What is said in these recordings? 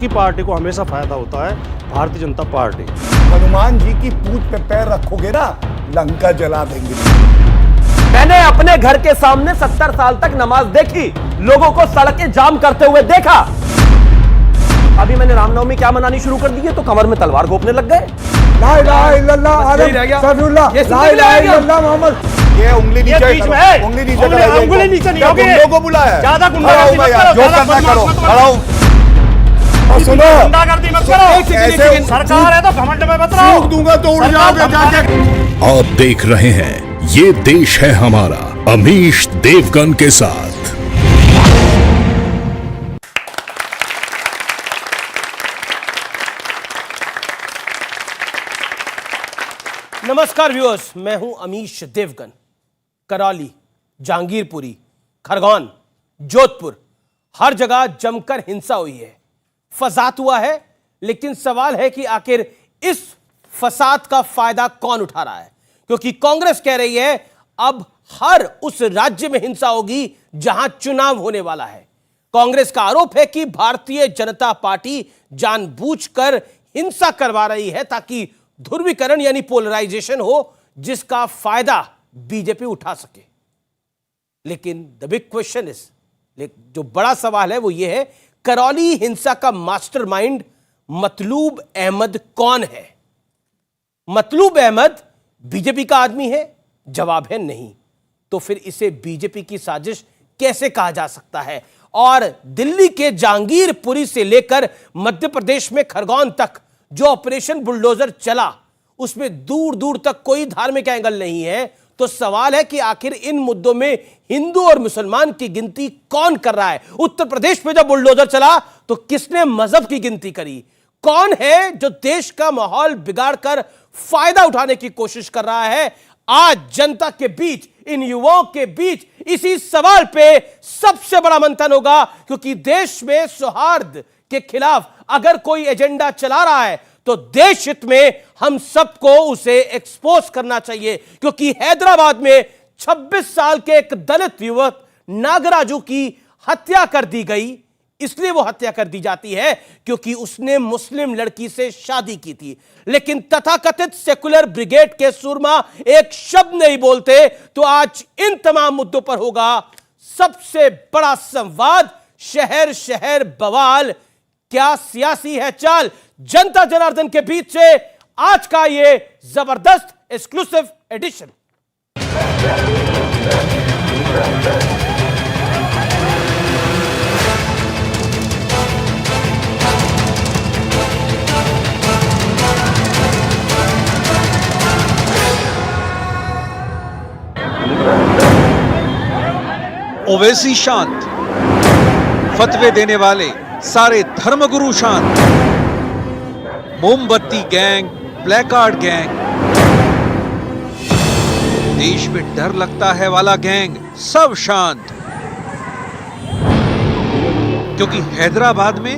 की पार्टी को हमेशा फायदा होता है भारतीय जनता पार्टी। हनुमान जी की पूंछ पे पैर रखोगे ना, लंका जला देंगे। मैंने अपने घर के सामने 70 साल तक नमाज देखी, लोगों को सड़कें जाम करते हुए देखा। अभी मैंने रामनवमी क्या मनानी शुरू कर दी है तो कमर में तलवार घोंपने लग गए। ला इलाहा इल्लल्लाह सल्लल्लाहु मोहम्मद। ये उंगली नीचे बीच में है। उंगली नीचे उंगली नीचे नहीं होगी। गुंडों को बुलाया, ज्यादा गुंडागर्दी मत करो, जो ज्यादा करना करो। बदमाश मत खड़ा हूं और सुनो, गुंडागर्दी मत करो। सरकार है तो घमंड में मत रहो। दूंगा तो उड़ जाओगे जाके। आप देख रहे हैं ये देश है हमारा, अमीश देवगन के साथ। नमस्कार व्यूअर्स, मैं हूं अमीश देवगन। करौली, जहांगीरपुरी, खरगोन, जोधपुर, हर जगह जमकर हिंसा हुई है, फसाद हुआ है। लेकिन सवाल है कि आखिर इस फसाद का फायदा कौन उठा रहा है? क्योंकि कांग्रेस कह रही है अब हर उस राज्य में हिंसा होगी जहां चुनाव होने वाला है। कांग्रेस का आरोप है कि भारतीय जनता पार्टी जानबूझकर हिंसा करवा रही है ताकि ध्रुवीकरण यानी पोलराइजेशन हो, जिसका फायदा बीजेपी उठा सके। लेकिन द बिग क्वेश्चन इज, जो बड़ा सवाल है वो ये है, करौली हिंसा का मास्टरमाइंड मतलूब अहमद कौन है? मतलूब अहमद बीजेपी का आदमी है? जवाब है नहीं। तो फिर इसे बीजेपी की साजिश कैसे कहा जा सकता है? और दिल्ली के जहांगीरपुरी से लेकर मध्य प्रदेश में खरगोन तक जो ऑपरेशन बुलडोजर चला, उसमें दूर दूर तक कोई धार्मिक एंगल नहीं है। तो सवाल है कि आखिर इन मुद्दों में हिंदू और मुसलमान की गिनती कौन कर रहा है? उत्तर प्रदेश में जब बुलडोजर चला तो किसने मजहब की गिनती करी? कौन है जो देश का माहौल बिगाड़कर फायदा उठाने की कोशिश कर रहा है? आज जनता के बीच, इन युवाओं के बीच इसी सवाल पे सबसे बड़ा मंथन होगा, क्योंकि देश में सौहार्द के खिलाफ अगर कोई एजेंडा चला रहा है तो देश हित में हम सबको उसे एक्सपोज करना चाहिए। क्योंकि हैदराबाद में 26 साल के एक दलित युवक नागराजू की हत्या कर दी गई। इसलिए वो हत्या कर दी जाती है क्योंकि उसने मुस्लिम लड़की से शादी की थी। लेकिन तथाकथित सेकुलर ब्रिगेड के सुरमा एक शब्द नहीं बोलते। तो आज इन तमाम मुद्दों पर होगा सबसे बड़ा संवाद। शहर शहर बवाल, क्या सियासी है चाल? जनता जनार्दन के बीच से आज का ये जबरदस्त एक्सक्लूसिव एडिशन। ओवैसी शांत, फतवे देने वाले सारे धर्मगुरु शांत, मोमबत्ती गैंग, प्लेकार्ड गैंग, देश में डर लगता है वाला गैंग, सब शांत। क्योंकि हैदराबाद में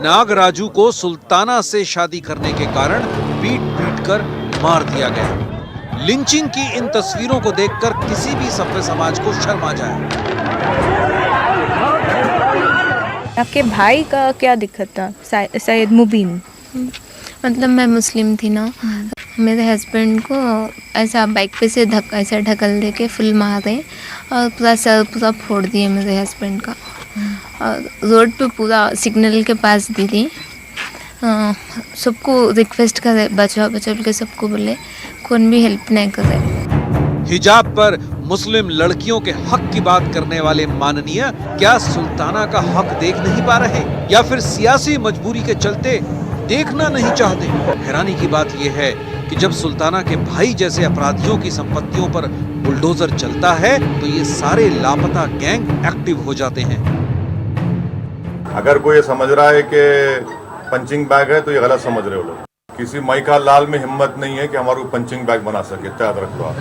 नागराजू को सुल्ताना से शादी करने के कारण पीट पीट कर मार दिया गया। लिंचिंग की इन तस्वीरों को देखकर किसी भी सभ्य समाज को शर्म आ जाए। आपके भाई का क्या दिक्कत था? सैयद मुबीन। मतलब मैं मुस्लिम थी ना, मेरे हस्बैंड को ऐसा बाइक पे से ऐसा ढकल दे के फुल मारे और पूरा सर पूरा फोड़ दिए मेरे हस्बैंड का। और रोड पे पूरा सिग्नल के पास दीदी सबको रिक्वेस्ट करे बचाओ बचाओ के, सबको बोले, कौन भी हेल्प नहीं करे। हिजाब पर मुस्लिम लड़कियों के हक की बात करने वाले माननीय क्या सुल्ताना का हक देख नहीं पा रहे, या फिर सियासी मजबूरी के चलते देखना नहीं चाहते? हैरानी की बात यह है कि जब सुल्ताना के भाई जैसे अपराधियों की संपत्तियों पर बुलडोजर चलता है तो ये सारे लापता गैंग एक्टिव हो जाते हैं। अगर कोई ये समझ रहा है कि पंचिंग बैग है तो ये गलत समझ रहे हो लोग। किसी माइका लाल में हिम्मत नहीं है कि हमारे को पंचिंग बैग बना सके, याद रखो आप।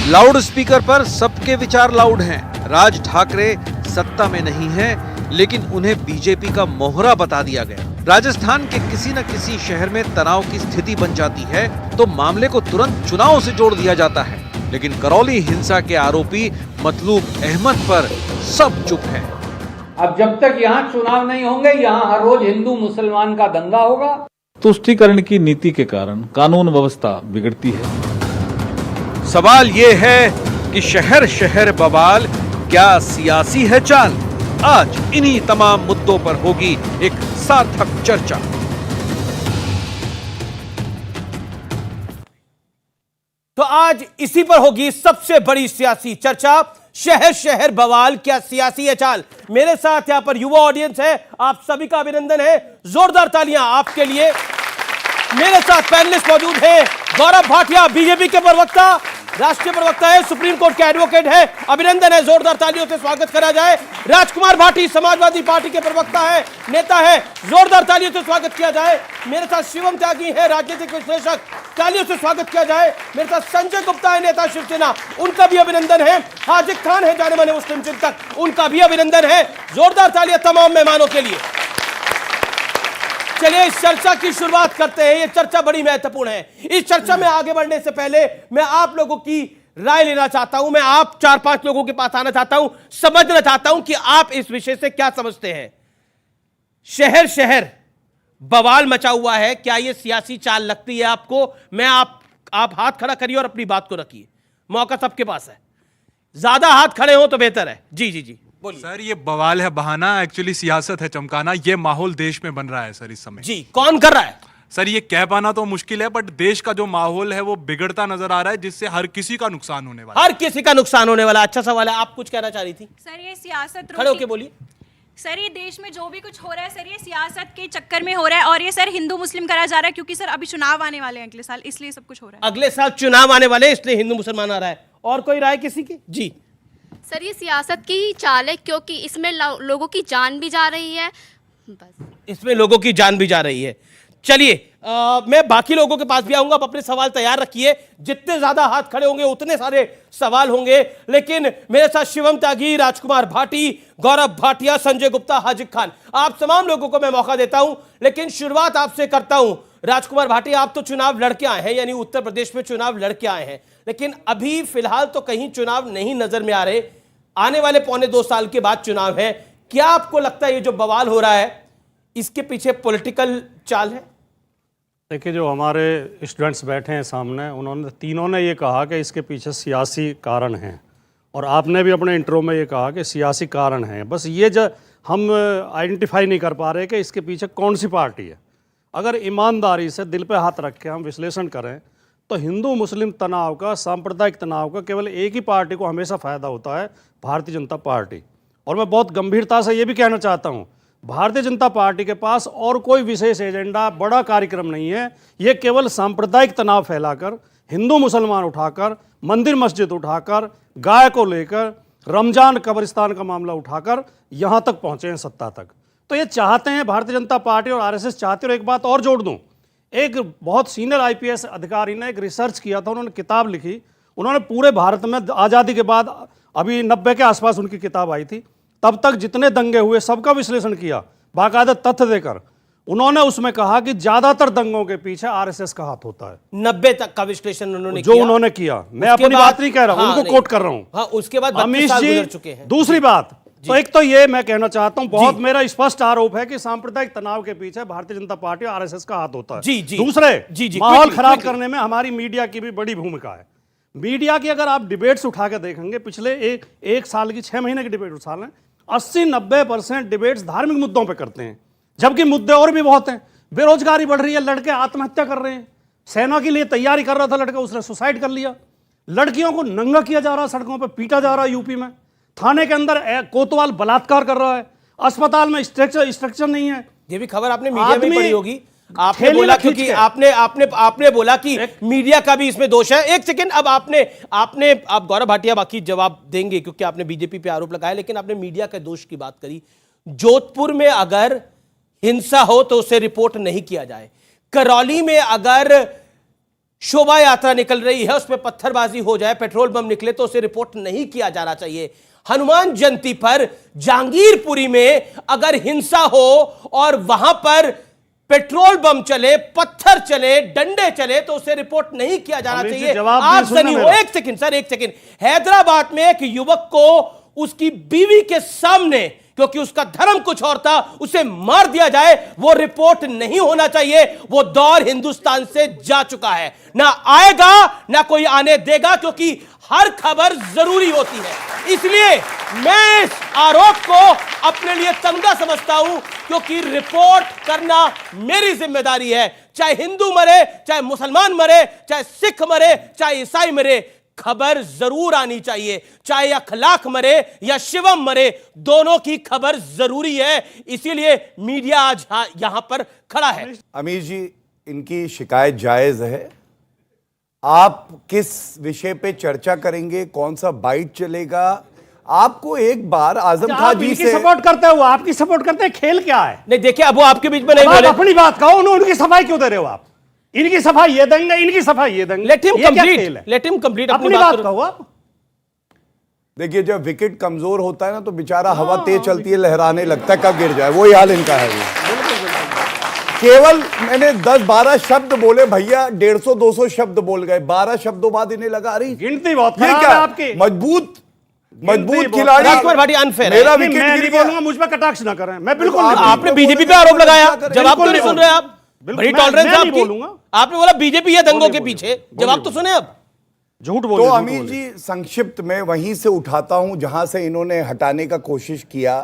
लाउड स्पीकर पर सबके विचार लाउड हैं। राज ठाकरे सत्ता में नहीं है, लेकिन उन्हें बीजेपी का मोहरा बता दिया गया। राजस्थान के किसी न किसी शहर में तनाव की स्थिति बन जाती है तो मामले को तुरंत चुनाव से जोड़ दिया जाता है। लेकिन करौली हिंसा के आरोपी मतलूब अहमद पर सब चुप है। अब जब तक यहाँ चुनाव नहीं होंगे, यहाँ हर रोज हिंदू मुसलमान का दंगा होगा। तुष्टीकरण की नीति के कारण कानून व्यवस्था बिगड़ती है। सवाल ये है कि शहर शहर बवाल क्या सियासी है चाल? आज इन्हीं तमाम मुद्दों पर होगी एक सार्थक चर्चा। तो आज इसी पर होगी सबसे बड़ी सियासी चर्चा। शहर शहर बवाल क्या सियासी है चाल? मेरे साथ यहां पर युवा ऑडियंस है, आप सभी का अभिनंदन है, जोरदार तालियां आपके लिए। मेरे साथ पैनलिस्ट मौजूद हैं, गौरव भाटिया बीजेपी के प्रवक्ता, राष्ट्रीय प्रवक्ता है, सुप्रीम कोर्ट के एडवोकेट है, अभिनंदन है, जोरदार तालियों से स्वागत करा जाए। राजकुमार भाटी समाजवादी पार्टी के प्रवक्ता है, नेता है, जोरदार तालियों से स्वागत किया जाए। मेरे साथ शिवम त्यागी है, राजनीतिक विश्लेषक, तालियों से स्वागत किया जाए। मेरे साथ संजय गुप्ता है, नेता शिवसेना, उनका भी अभिनंदन है। हाजिक खान है, जाने माने मुस्लिम चिंतक, उनका भी अभिनंदन है। जोरदार तालियां तमाम मेहमानों के लिए। चलिए इस चर्चा की शुरुआत करते हैं। ये चर्चा बड़ी महत्वपूर्ण है। इस चर्चा में आगे बढ़ने से पहले मैं आप लोगों की राय लेना चाहता हूं। मैं आप 4-5 लोगों के पास आना चाहता हूं, समझना चाहता हूं कि आप इस विषय से क्या समझते हैं। शहर शहर बवाल मचा हुआ है, क्या यह सियासी चाल लगती है आपको? मैं आप हाथ खड़ा करिए और अपनी बात को रखिए, मौका सबके पास है। ज्यादा हाथ खड़े हो तो बेहतर है। जी जी जी बोलिए। सर ये बवाल है बहाना, एक्चुअली सियासत है चमकाना। ये माहौल देश में बन रहा है सर इस समय। जी कौन कर रहा है? सर ये कह पाना तो मुश्किल है, बट देश का जो माहौल है वो बिगड़ता नजर आ रहा है, जिससे हर किसी का नुकसान होने वाला है। हर किसी का नुकसान होने वाला। अच्छा सवाल है, आप कुछ कहना चाह रही थी? सर ये सियासत खड़े होके बोलिए। सर ये देश में जो भी कुछ हो रहा है सर, ये सियासत के चक्कर में हो रहा है, और ये सर हिंदू मुस्लिम करा जा रहा है, क्योंकि सर अभी चुनाव आने वाले हैं अगले साल, इसलिए सब कुछ हो रहा है। अगले साल चुनाव आने वाले, इसलिए हिंदू मुसलमान आ रहा है। और कोई राय किसी की? जी सर ये सियासत की ही चाल है, क्योंकि इसमें लोगों की जान भी जा रही है। बस इसमें लोगों की जान भी जा रही है। चलिए मैं बाकी लोगों के पास भी आऊंगा, आप अपने सवाल तैयार रखिए। जितने ज्यादा हाथ खड़े होंगे उतने सारे सवाल होंगे। लेकिन मेरे साथ शिवम त्यागी, राजकुमार भाटी, गौरव भाटिया, संजय गुप्ता, हाजिक खान, आप तमाम लोगों को मैं मौका देता हूं। लेकिन शुरुआत आपसे करता हूं। राजकुमार भाटी, आप तो चुनाव लड़के आए हैं, यानी उत्तर प्रदेश में चुनाव लड़के आए हैं, लेकिन अभी फिलहाल तो कहीं चुनाव नहीं नजर में आ रहे। आने वाले 1.25 साल के बाद चुनाव है। क्या आपको लगता है ये जो बवाल हो रहा है इसके पीछे पॉलिटिकल चाल है? देखिए जो हमारे स्टूडेंट्स बैठे हैं सामने, उन्होंने तीनों ने ये कहा कि इसके पीछे सियासी कारण हैं, और आपने भी अपने इंट्रो में ये कहा कि सियासी कारण हैं। बस ये जो हम आइडेंटिफाई नहीं कर पा रहे कि इसके पीछे कौन सी पार्टी है। अगर ईमानदारी से दिल पे हाथ रख के हम विश्लेषण करें तो हिंदू मुस्लिम तनाव का, सांप्रदायिक तनाव का केवल एक ही पार्टी को हमेशा फ़ायदा होता है, भारतीय जनता पार्टी। और मैं बहुत गंभीरता से ये भी कहना चाहता हूँ, भारतीय जनता पार्टी के पास और कोई विशेष एजेंडा, बड़ा कार्यक्रम नहीं है। ये केवल सांप्रदायिक तनाव फैलाकर, हिंदू मुसलमान उठाकर, मंदिर मस्जिद उठाकर, गाय को लेकर, रमजान कब्रिस्तान का मामला उठाकर यहाँ तक पहुँचे हैं, सत्ता तक। तो ये चाहते हैं भारतीय जनता पार्टी और आरएसएस चाहते। और एक बात और जोड़ दूँ, एक बहुत सीनियर आईपीएस अधिकारी ने एक रिसर्च किया था, उन्होंने किताब लिखी। उन्होंने पूरे भारत में आज़ादी के बाद, अभी 90 के आसपास उनकी किताब आई थी, तब तक जितने दंगे हुए सबका विश्लेषण किया, बाकायदा तथ्य देकर। उन्होंने उसमें कहा कि ज्यादातर दंगों के पीछे आरएसएस का हाथ होता है। 90 तक का विश्लेषण उन्होंने जो उन्होंने किया, मैं अपनी बात नहीं कह रहा हूं, उनको कोट कर रहा हूं। हाँ, उसके बाद अमीश जी, दूसरी बात तो एक तो ये मैं कहना चाहता हूं, बहुत मेरा स्पष्ट आरोप है कि सांप्रदायिक तनाव के पीछे भारतीय जनता पार्टी और आरएसएस का हाथ होता है। दूसरे, माहौल खराब करने में हमारी मीडिया की भी बड़ी भूमिका है। मीडिया की अगर आप डिबेट्स उठा के देखेंगे, पिछले एक साल की 6 महीने की डिबेट उठा लें, 80-90% डिबेट्स धार्मिक मुद्दों पे करते हैं, जबकि मुद्दे और भी बहुत हैं। बेरोजगारी बढ़ रही है, लड़के आत्महत्या कर रहे हैं, सेना के लिए तैयारी कर रहा था लड़का, उसने सुसाइड कर लिया, लड़कियों को नंगा किया जा रहा है, सड़कों पे पीटा जा रहा है यूपी में, थाने के अंदर कोतवाल बलात्कार कर रहा है, अस्पताल में स्ट्रक्चर नहीं है। ये भी खबर आपने मीडिया में पढ़ी होगी। आपने बोला, क्योंकि आपने बोला कि मीडिया का भी इसमें दोष है। एक सेकंड, अब आप गौरव भाटिया बाकी जवाब देंगे क्योंकि आपने बीजेपी पे आरोप लगाया, लेकिन आपने मीडिया के दोष की बात करी। जोधपुर में अगर हिंसा हो तो उसे रिपोर्ट नहीं किया जाए, करौली में अगर शोभा यात्रा निकल रही है उसमें पत्थरबाजी हो जाए, पेट्रोल बम निकले तो उसे रिपोर्ट नहीं किया जाना चाहिए। हनुमान जयंती पर जहांगीरपुरी में अगर हिंसा हो और वहां पर पेट्रोल बम चले, पत्थर चले, डंडे चले तो उसे रिपोर्ट नहीं किया जाना चाहिए। आप सनी हो। एक सेकंड सर, एक सेकंड। हैदराबाद में एक युवक को उसकी बीवी के सामने क्योंकि उसका धर्म कुछ और था, उसे मार दिया जाए, वो रिपोर्ट नहीं होना चाहिए। वो दौर हिंदुस्तान से जा चुका है, ना आएगा ना कोई आने देगा, क्योंकि हर खबर जरूरी होती है। इसलिए मैं इस आरोप को अपने लिए चंगा समझता हूं, क्योंकि रिपोर्ट करना मेरी जिम्मेदारी है। चाहे हिंदू मरे, चाहे मुसलमान मरे, चाहे सिख मरे, चाहे ईसाई मरे, खबर जरूर आनी चाहिए। चाहे अखलाक मरे या शिवम मरे, दोनों की खबर जरूरी है। इसीलिए मीडिया आज यहां पर खड़ा है। अमीर जी, इनकी शिकायत जायज है। आप किस विषय पे चर्चा करेंगे, कौन सा बाइट चलेगा? आपको एक बार आजम खान जी से सपोर्ट करते हो, आपकी सपोर्ट करते हैं, खेल क्या है? नहीं देखिए, अब वो आपके बीच में नहीं बोले। अपनी बात कहो, उनकी सफाई क्यों दे रहे हो आप? इनकी सफाई ये देंगे, इनकी सफाई ये देंगे। लेट हिम कंप्लीट अपनी बात कहो आप। देखिए, जब विकेट कमजोर होता है ना तो बेचारा हवा तेज चलती है, लहराने लगता है, कब गिर जाए, वही हाल इनका है। केवल मैंने 10-12 शब्द बोले भैया, 150-200 शब्द बोल गए, 12 शब्दों बाद इन्हें लगा रही गिनती बहुत ये खराब क्या है आपकी। मजबूत खिलाड़ी। अनफेयर मेरा है। विकेट मैं गिर नहीं गया। बोलूंगा, मुझ पर कटाक्ष ना करें। मैं बिल्कुल आपने बीजेपी पे आरोप लगाया, जवाब तो नहीं सुन रहे आप। बड़ी टॉलरेंस है आपकी। बोलूंगा। आपने बोला बीजेपी है दंगों के पीछे, जवाब तो सुने अब। झूठ बोले। तो अमीर जी, संक्षिप्त में वहीं से उठाता हूं जहां से इन्होंने हटाने का कोशिश किया।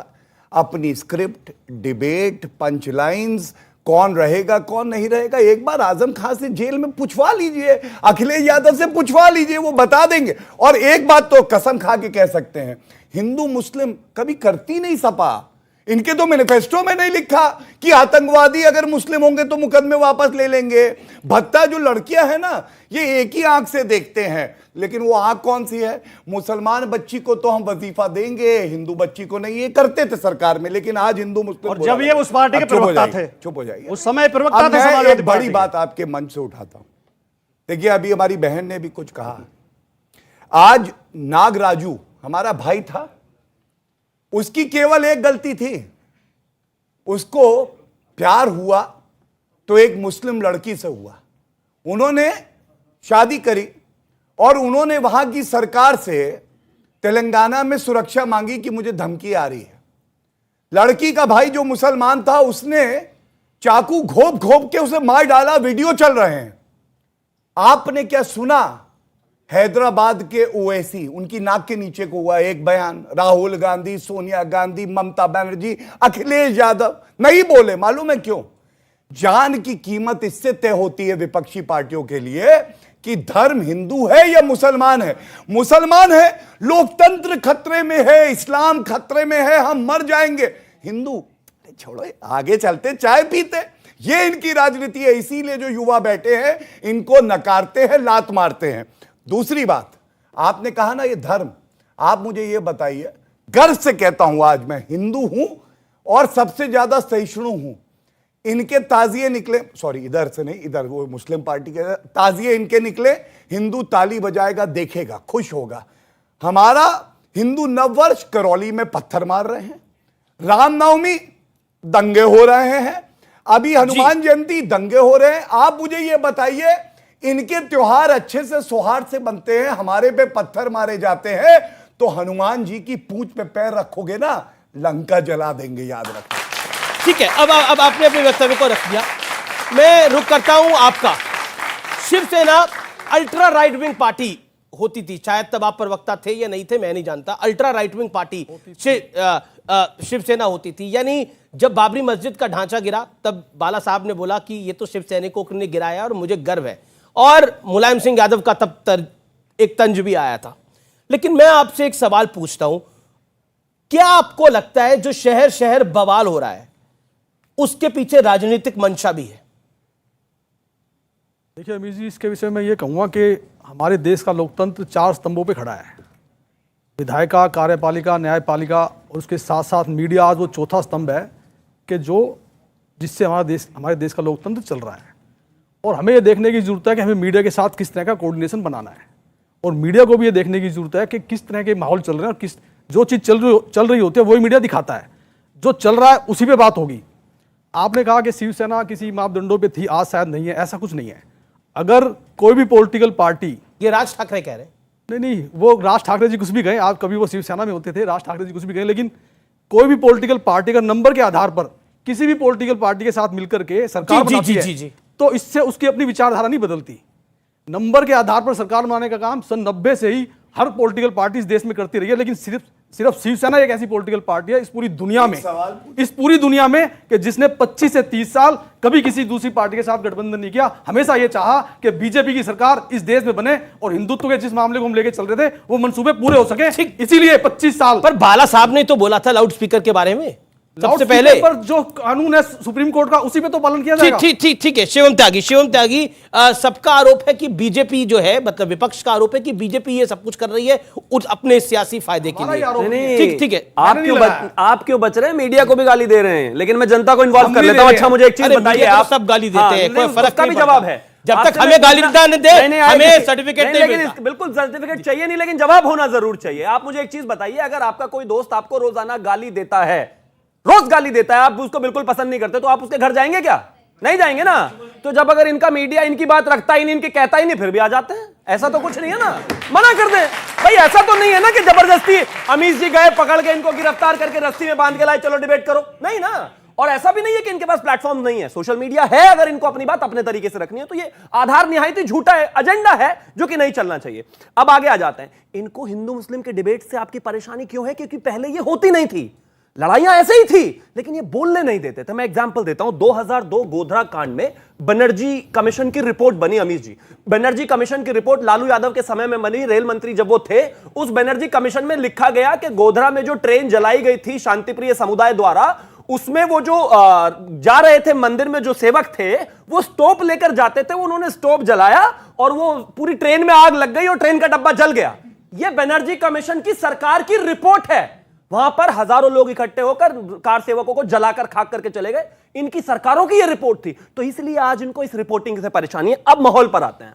अपनी स्क्रिप्ट, डिबेट, पंचलाइंस, कौन रहेगा कौन नहीं रहेगा, एक बार आजम खान से जेल में पूछवा लीजिए, अखिलेश यादव से पूछवा लीजिए, वो बता देंगे। और एक बात तो कसम खा के कह सकते हैं, हिंदू मुस्लिम कभी करती नहीं सपा। इनके तो मैनिफेस्टो में नहीं लिखा कि आतंकवादी अगर मुस्लिम होंगे तो मुकदमे वापस ले लेंगे। भत्ता जो लड़कियां हैं ना, ये एक ही आंख से देखते हैं, लेकिन वो आंख कौन सी है? मुसलमान बच्ची को तो हम वजीफा देंगे, हिंदू बच्ची को नहीं। ये करते थे सरकार में, लेकिन आज हिंदू मुस्लिम। और जब ये उस पार्टी के प्रवक्ता थे, चुप हो जाइए, उस समय प्रवक्ता थे। मैं एक बड़ी बात आपके मंच से उठाता हूं। देखिए, अभी हमारी बहन ने भी कुछ कहा। आज नागराजू हमारा भाई था, उसकी केवल एक गलती थी, उसको प्यार हुआ तो एक मुस्लिम लड़की से हुआ। उन्होंने शादी करी और उन्होंने वहां की सरकार से तेलंगाना में सुरक्षा मांगी कि मुझे धमकी आ रही है। लड़की का भाई जो मुसलमान था, उसने चाकू घोप घोप के उसे मार डाला, वीडियो चल रहे हैं। आपने क्या सुना? हैदराबाद के ओवैसी, उनकी नाक के नीचे को हुआ एक बयान। राहुल गांधी, सोनिया गांधी, ममता बनर्जी, अखिलेश यादव नहीं बोले। मालूम है क्यों? जान की कीमत इससे तय होती है विपक्षी पार्टियों के लिए कि धर्म हिंदू है या मुसलमान है। मुसलमान है, लोकतंत्र खतरे में है, इस्लाम खतरे में है, हम मर जाएंगे। हिंदू छोड़ो, आगे चलते चाय पीते, ये इनकी राजनीति है। इसीलिए जो युवा बैठे हैं इनको नकारते हैं, लात मारते हैं। दूसरी बात, आपने कहा ना ये धर्म, आप मुझे ये बताइए, गर्व से कहता हूं आज मैं हिंदू हूं और सबसे ज्यादा सहिष्णु हूं। इनके ताजिए निकले, सॉरी इधर से नहीं, इधर वो मुस्लिम पार्टी के ताजिए इनके निकले, हिंदू ताली बजाएगा, देखेगा, खुश होगा। हमारा हिंदू नववर्ष करौली में पत्थर मार रहे हैं, रामनवमी दंगे हो रहे हैं, अभी हनुमान जयंती दंगे हो रहे हैं। आप मुझे ये बताइए, इनके त्योहार अच्छे से सौहार्द से बनते हैं, हमारे पे पत्थर मारे जाते हैं, तो हनुमान जी की पूंछ पे पैर रखोगे ना, लंका जला देंगे, याद रखो। ठीक है, अब आपने अपने वक्तव्य को रख दिया, मैं रुक करता हूं आपका। Shiv Sena ultra right wing party होती थी, शायद तब आप प्रवक्ता थे या नहीं थे मैं नहीं जानता। Ultra right wing party Shiv Sena होती थी, यानी जब बाबरी मस्जिद का ढांचा गिरा तब बाला साहब ने बोला कि ये तो शिव सैनिकों ने गिराया और मुझे गर्व है, और मुलायम सिंह यादव का तब एक तंज भी आया था। लेकिन मैं आपसे एक सवाल पूछता हूं, क्या आपको लगता है जो शहर शहर बवाल हो रहा है उसके पीछे राजनीतिक मंशा भी है? देखिए अमीर जी, इसके विषय में ये कहूँगा कि हमारे देश का लोकतंत्र 4 स्तंभों पे खड़ा है। विधायिका, कार्यपालिका, न्यायपालिका और उसके साथ साथ मीडिया आज वो चौथा स्तंभ है कि जिससे हमारे देश का लोकतंत्र चल रहा है। और हमें ये देखने की ज़रूरत है कि हमें मीडिया के साथ किस तरह का कोऑर्डिनेशन बनाना है, और मीडिया को भी ये देखने की ज़रूरत है कि किस तरह के माहौल चल रहे हैं, और जो चीज़ चल रही होती है वही मीडिया दिखाता है, जो चल रहा है उसी पे बात होगी। आपने कहा कि शिवसेना किसी मापदंडों पे थी, आज शायद नहीं है, ऐसा कुछ नहीं है। अगर कोई भी पॉलिटिकल पार्टी, ये राज ठाकरे कह रहे हैं, नहीं, वो राज ठाकरे जी कुछ भी कहें, आप कभी वो शिवसेना में होते थे, राज ठाकरे जी कुछ भी कहें, लेकिन कोई भी पॉलिटिकल पार्टी अगर नंबर के आधार पर किसी भी पॉलिटिकल पार्टी के साथ मिलकर के सरकार बनाती है, तो इससे उसकी अपनी विचारधारा नहीं बदलती। नंबर के आधार पर सरकार बनाने का काम सन 90 से ही हर पॉलिटिकल पार्टी इस देश में करती रही है, लेकिन सिर्फ शिवसेना एक ऐसी पॉलिटिकल पार्टी है इस पूरी दुनिया में कि जिसने 25 से 30 साल कभी किसी दूसरी पार्टी के साथ गठबंधन नहीं किया। हमेशा यह चाहा कि बीजेपी की सरकार इस देश में बने और हिंदुत्व के जिस मामले को हम लेके चल रहे थे वो मंसूबे पूरे हो सके, इसीलिए 25 साल। पर बाला साहब ने तो बोला था लाउड स्पीकर के बारे में सबसे पहले, पर जो कानून है सुप्रीम कोर्ट का उसी पे तो पालन किया जाएगा। ठीक है। शिवम त्यागी सबका आरोप है कि बीजेपी जो है, मतलब विपक्ष का आरोप है कि बीजेपी ये सब कुछ कर रही है अपने सियासी फायदे के लिए। ठीक है, आप क्यों बच रहे हैं? मीडिया को भी गाली दे रहे हैं, लेकिन मैं जनता को इन्वॉल्व कर लेता हूं। अच्छा मुझे एक चीज बताइए, आप सब गाली देते हैं, कोई फर्क का भी जवाब है। जब तक हमें गाली न दे हमें सर्टिफिकेट नहीं मिलता। बिल्कुल सर्टिफिकेट चाहिए नहीं, लेकिन जवाब होना जरूर चाहिए। आप मुझे एक चीज बताइए, अगर आपका कोई दोस्त आपको रोजाना गाली देता है, रोज गाली देता है, आप उसको बिल्कुल पसंद नहीं करते, तो आप उसके घर जाएंगे क्या? नहीं जाएंगे ना। तो जब अगर इनका मीडिया इनकी बात रखता ही नहीं, इनकी कहता ही नहीं, फिर भी आ जाते हैं। ऐसा तो कुछ नहीं है ना, मना कर दे भाई। ऐसा तो नहीं है ना कि जबरदस्ती अमीश जी गए पकड़ के इनको गिरफ्तार करके रस्सी में बांध के लाए, चलो डिबेट करो, नहीं ना। और ऐसा भी नहीं है कि इनके पास प्लेटफॉर्म नहीं है, सोशल मीडिया है। अगर इनको अपनी बात अपने तरीके से रखनी है तो ये आधार निहायत ही झूठा है, एजेंडा है जो कि नहीं चलना चाहिए। अब आगे आ जाते हैं, इनको हिंदू मुस्लिम के डिबेट से आपकी परेशानी क्यों है? क्योंकि पहले ये होती नहीं थी, लड़ाइयां ऐसे ही थी, लेकिन ये बोलने नहीं देते थे। मैं एग्जांपल देता हूं, 2002 गोधरा कांड में बनर्जी कमीशन की रिपोर्ट बनी। अमीश जी, बनर्जी कमीशन की रिपोर्ट लालू यादव के समय में बनी, रेल मंत्री जब वो थे। उस बनर्जी कमीशन में लिखा गया कि गोधरा में जो ट्रेन जलाई गई थी शांतिप्रिय समुदाय द्वारा, उसमें वो जो जा रहे थे मंदिर में, जो सेवक थे वो स्टोव लेकर जाते थे, उन्होंने स्टोव जलाया और वो पूरी ट्रेन में आग लग गई और ट्रेन का डब्बा जल गया। यह बनर्जी कमीशन की सरकार की रिपोर्ट है। वहां पर हजारों लोग इकट्ठे होकर कार सेवकों को जलाकर खाक करके चले गए। इनकी सरकारों की यह रिपोर्ट थी, तो इसलिए आज इनको इस रिपोर्टिंग से परेशानी है। अब माहौल पर आते हैं।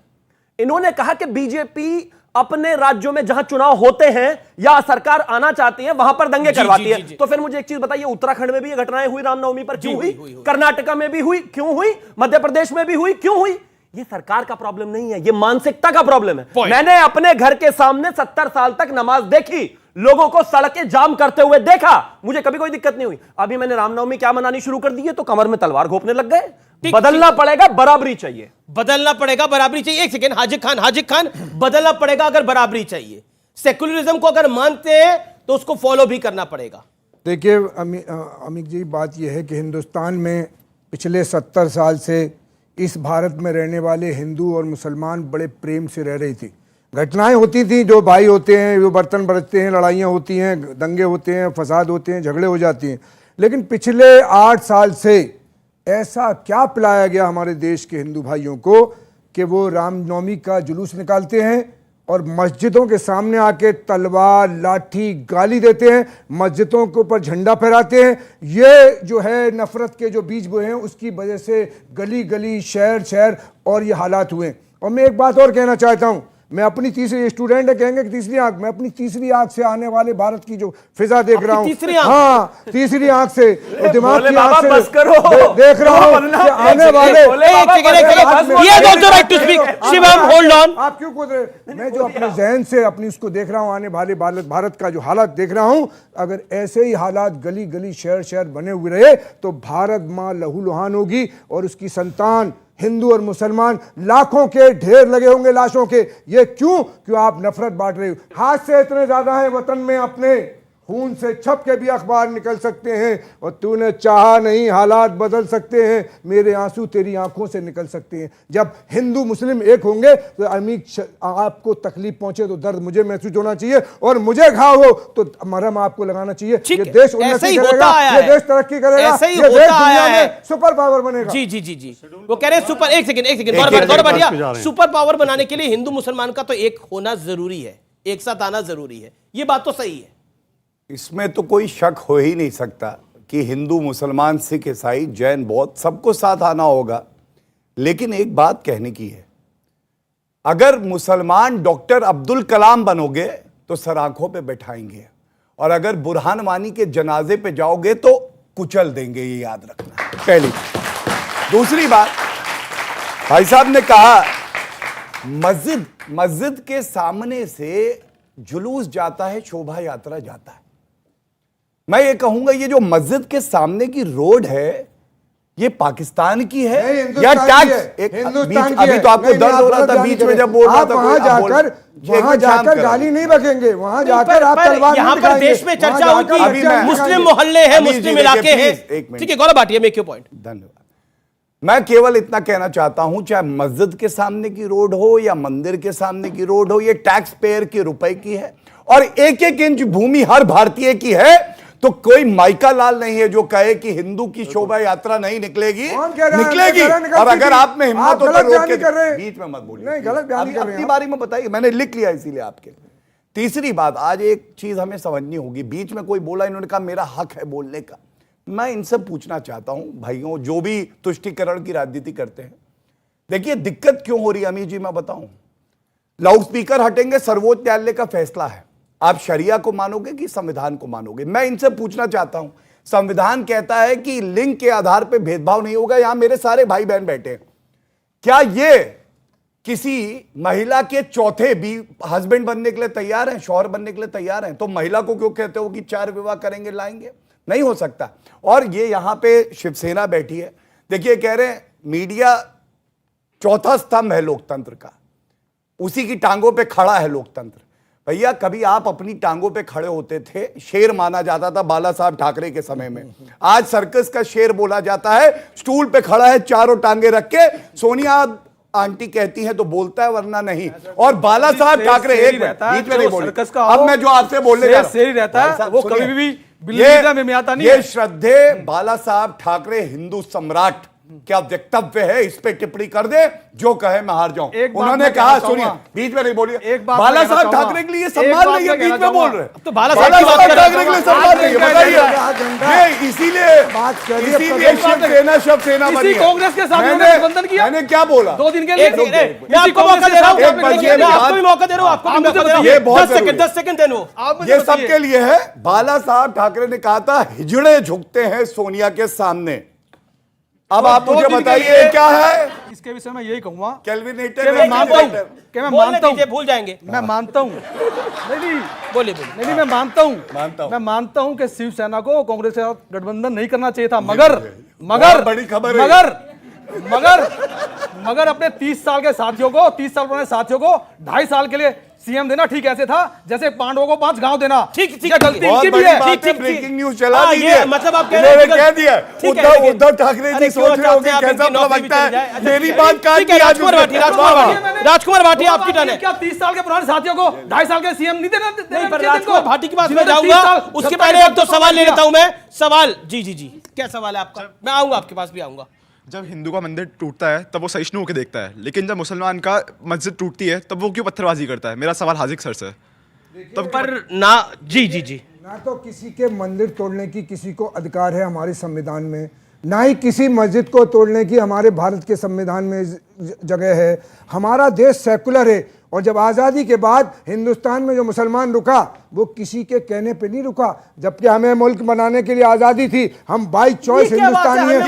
इन्होंने कहा कि बीजेपी अपने राज्यों में जहां चुनाव होते हैं या सरकार आना चाहती है वहां पर दंगे करवाती है। तो फिर मुझे एक चीज बताइए, उत्तराखंड में भी ये घटनाएं हुई रामनवमी पर, क्यों हुई? कर्नाटका में भी हुई, क्यों हुई? मध्य प्रदेश में भी हुई, क्यों हुई? ये सरकार का प्रॉब्लम नहीं है, ये मानसिकता का प्रॉब्लम है। मैंने अपने घर के सामने 70 साल तक नमाज देखी, लोगों को सड़कें जाम करते हुए देखा, मुझे कभी कोई दिक्कत नहीं हुई। अभी मैंने रामनवमी क्या मनानी शुरू कर दी है तो कमर में तलवार घोंपने लग गए। बदलना पड़ेगा, बराबरी चाहिए, बदलना पड़ेगा, बराबरी चाहिए। एक सेकेंड, हाजिर खान, बदलना पड़ेगा अगर बराबरी चाहिए। सेकुलरिज्म को अगर मानते हैं तो उसको फॉलो भी करना पड़ेगा। देखिए अमित जी, बात यह है कि हिंदुस्तान में पिछले 70 साल से इस भारत में रहने वाले हिंदू और मुसलमान बड़े प्रेम से रह रही थी। घटनाएं होती थी, जो भाई होते हैं वो बर्तन बरतते हैं, लड़ाइयाँ होती हैं, दंगे होते हैं, फसाद होते हैं, झगड़े हो जाती हैं। लेकिन पिछले 8 साल से ऐसा क्या पिलाया गया हमारे देश के हिंदू भाइयों को कि वो रामनवमी का जुलूस निकालते हैं और मस्जिदों के सामने आके तलवार, लाठी, गाली देते हैं, मस्जिदों के ऊपर झंडा फहराते हैं। ये जो है नफरत के जो बीज बोए हैं, उसकी वजह से गली गली, शहर शहर और ये हालात हुए। और मैं एक बात और कहना चाहता हूँ, मैं अपनी तीसरी, स्टूडेंट है कहेंगे कि तीसरी आंख, मैं अपनी तीसरी आंख से आने वाले भारत की जो फिजा देख रहा हूँ, हाँ तीसरी आंख से, दिमाग की आंख से देख रहा हूँ आने वाले। आप क्यों कूद रहे? मैं जो अपने जहन से अपनी उसको देख रहा हूँ, आने वाले भारत का जो हालात देख रहा हूँ, अगर ऐसे ही हालात गली गली, शहर शहर बने हुए रहे तो भारत माँ लहूलुहान होगी और उसकी संतान हिंदू और मुसलमान लाखों के ढेर लगे होंगे लाशों के। ये क्यों आप नफरत बांट रहे हो? हाथ से इतने ज्यादा है वतन में, अपने खून से छप के भी अखबार निकल सकते हैं और तूने चाहा नहीं, हालात बदल सकते हैं, मेरे आंसू तेरी आंखों से निकल सकते हैं। जब हिंदू मुस्लिम एक होंगे तो अमीर आपको तकलीफ पहुंचे तो दर्द मुझे महसूस होना चाहिए और मुझे घाव हो तो मरहम आपको लगाना चाहिए। ये देश उन्नति करेगा, ये देश तरक्की करेगा, ये देश दुनिया में सुपर पावर बनेगा। जी वो कह रहे हैं सुपर, एक सेकंड गौरव, सुपर पावर बनाने के लिए हिंदू मुसलमान का तो एक होना जरूरी है, एक साथ आना जरूरी है, ये बात तो सही है। इसमें तो कोई शक हो ही नहीं सकता कि हिंदू, मुसलमान, सिख, ईसाई, जैन, बौद्ध सबको साथ आना होगा। लेकिन एक बात कहने की है, अगर मुसलमान डॉक्टर अब्दुल कलाम बनोगे तो सर आंखों पे बैठाएंगे और अगर बुरहान वानी के जनाजे पे जाओगे तो कुचल देंगे, ये याद रखना। पहली दूसरी बात, भाई साहब ने कहा मस्जिद के सामने से जुलूस जाता है, शोभा यात्रा जाता है। मैं ये कहूंगा ये जो मस्जिद के सामने की रोड है ये पाकिस्तान की है या टैक्स? अभी तो आपको दर्द हो रहा था बीच में जब बोल रहा था। वहां जाकर गाली नहीं बकेंगे, वहां जाकर आप तलवार यहाँ पर देश में चर्चा हुई कि मुस्लिम मोहल्ले हैं, मुस्लिम इलाके हैं। ठीक है Gaurav Bhatia, make your point. धन्यवाद। मैं केवल इतना कहना चाहता हूं, चाहे मस्जिद के सामने की रोड हो या मंदिर के सामने की रोड हो, ये टैक्स पेयर के रुपए की है और एक एक इंच भूमि हर भारतीय की है। तो कोई माइका लाल नहीं है जो कहे कि हिंदू की शोभा यात्रा नहीं निकलेगी, निकलेगी। और अगर आप में हिम्मत हो तो रोक के बीच में मत बोलिए। नहीं, गलत बयान कर रहे हैं। अपनी बारी में बताइए, मैंने लिख लिया इसीलिए आपके। तीसरी बात, आज एक चीज हमें समझनी होगी। बीच में कोई बोला, इन्होंने कहा मेरा हक है बोलने का। मैं इनसे पूछना चाहता हूं भाइयों जो भी तुष्टीकरण की राजनीति करते हैं, देखिए दिक्कत क्यों हो रही है अमीर जी, मैं बताऊं। लाउड स्पीकर हटेंगे, सर्वोच्च न्यायालय का फैसला है। आप शरिया को मानोगे कि संविधान को मानोगे? मैं इनसे पूछना चाहता हूं, संविधान कहता है कि लिंग के आधार पर भेदभाव नहीं होगा। यहां मेरे सारे भाई बहन बैठे हैं, क्या ये किसी महिला के चौथे भी हस्बैंड बनने के लिए तैयार हैं, शौहर बनने के लिए तैयार हैं? तो महिला को क्यों कहते हो कि 4 विवाह करेंगे लाएंगे? नहीं हो सकता। और ये यहां पे शिवसेना बैठी है, देखिए कह रहे हैं मीडिया चौथा स्तंभ है लोकतंत्र का, उसी की टांगों पे खड़ा है लोकतंत्र। भैया कभी आप अपनी टांगों पे खड़े होते थे, शेर माना जाता था बाला साहब ठाकरे के समय में। आज सर्कस का शेर बोला जाता है, स्टूल पे खड़ा है चारों टांगे रख के, सोनिया आंटी कहती है तो बोलता है वरना नहीं। और बाला साहब ठाकरे एक बीच में नहीं बोले। अब मैं जो आपसे बोलने जा रहा हूं, वो कभी भी ये श्रद्धेय बाला साहब ठाकरे हिंदू सम्राट क्या वक्तव्य है, इस पे टिप्पणी कर दे, जो कहे मैं हार जाऊं। उन्होंने कहा, सुनिए बीच में नहीं बोलिए, बाला साहब ठाकरे के लिए सम्मान नहीं है, बीच में बोल रहे तो बाला साहब ठाकरे के लिए सम्मान नहीं है, बताइए। इसीलिए शिवसेना बनी है। कांग्रेस के साथ गठबंधन किया, मैंने क्या बोला? 2 दिन के लिए आपको मौका दे रहा हूं, आपको भी मौका दे रहा हूं, आपको भी मौका दे रहा हूं। ये बहुत 10 सेकंड दे लो, ये सबके लिए है। बाला साहब ठाकरे ने कहा था हिजड़े झुकते हैं सोनिया के सामने। अब आप मुझे बताइए क्या है इसके विषय में? यही कहूंगा कैलविनेटर, मैं मानता हूं, भूल जाएंगे। मैं मानता हूं, बोलिए नहीं मैं मानता हूं कि शिवसेना को कांग्रेस के साथ गठबंधन नहीं करना चाहिए था, मगर बड़ी खबर है, मगर अपने 30 साल के साथियों को, 30 साल पुराने साथियों को 2.5 साल के लिए सीएम देना ठीक ऐसे था जैसे पांडवों को 5 गांव देना। ठीक गलती इनकी भी है। ठीक ब्रेकिंग न्यूज चला दीजिए। मतलब आप कह रहे हैं कह दिया उद्धव ठाकरे जी सोच रहे होंगे कैसा लगता है मेरी बात का। राजकुमार भाटिया आपकी टर्न है। क्या 30 साल के पुराने साथियों को 2.5 साल के सीएम नहीं देना? राजकुमार भाटी की बात में जाऊंगा, उसके पहले एक तो सवाल ले लेता हूं मैं। सवाल जी क्या सवाल है आपका? मैं आऊंगा आपके पास भी आऊंगा। जब हिंदू का मंदिर टूटता है तब वो सहिष्णु होकर देखता है, लेकिन जब मुसलमान का मस्जिद टूटती है तब वो क्यों पत्थरबाजी करता है? मेरा सवाल हाजिक सर से। तब पर ना जी ना तो किसी के मंदिर तोड़ने की किसी को अधिकार है हमारे संविधान में, ना ही किसी मस्जिद को तोड़ने की हमारे भारत के संविधान में जगह है। हमारा देश सेकुलर है और जब आज़ादी के बाद हिंदुस्तान में जो मुसलमान रुका वो किसी के कहने पे नहीं रुका, जबकि हमें मुल्क बनाने के लिए आज़ादी थी। हम बाई चॉइस हिंदुस्तानी है,